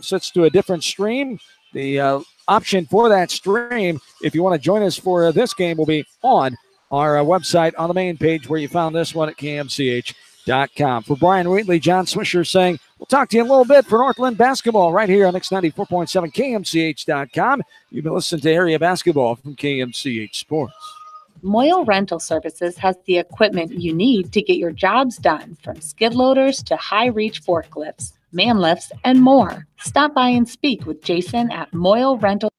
switch to a different stream. The option for that stream, if you want to join us for this game, will be on our website on the main page where you found this one at KMCH.com. For Brian Wheatley, John Swisher saying, we'll talk to you in a little bit for Northland basketball right here on X94.7 KMCH.com. You've been listening to area basketball from KMCH Sports. Moyle Rental Services has the equipment you need to get your jobs done, from skid loaders to high-reach forklifts, man lifts, and more. Stop by and speak with Jason at Moyle Rental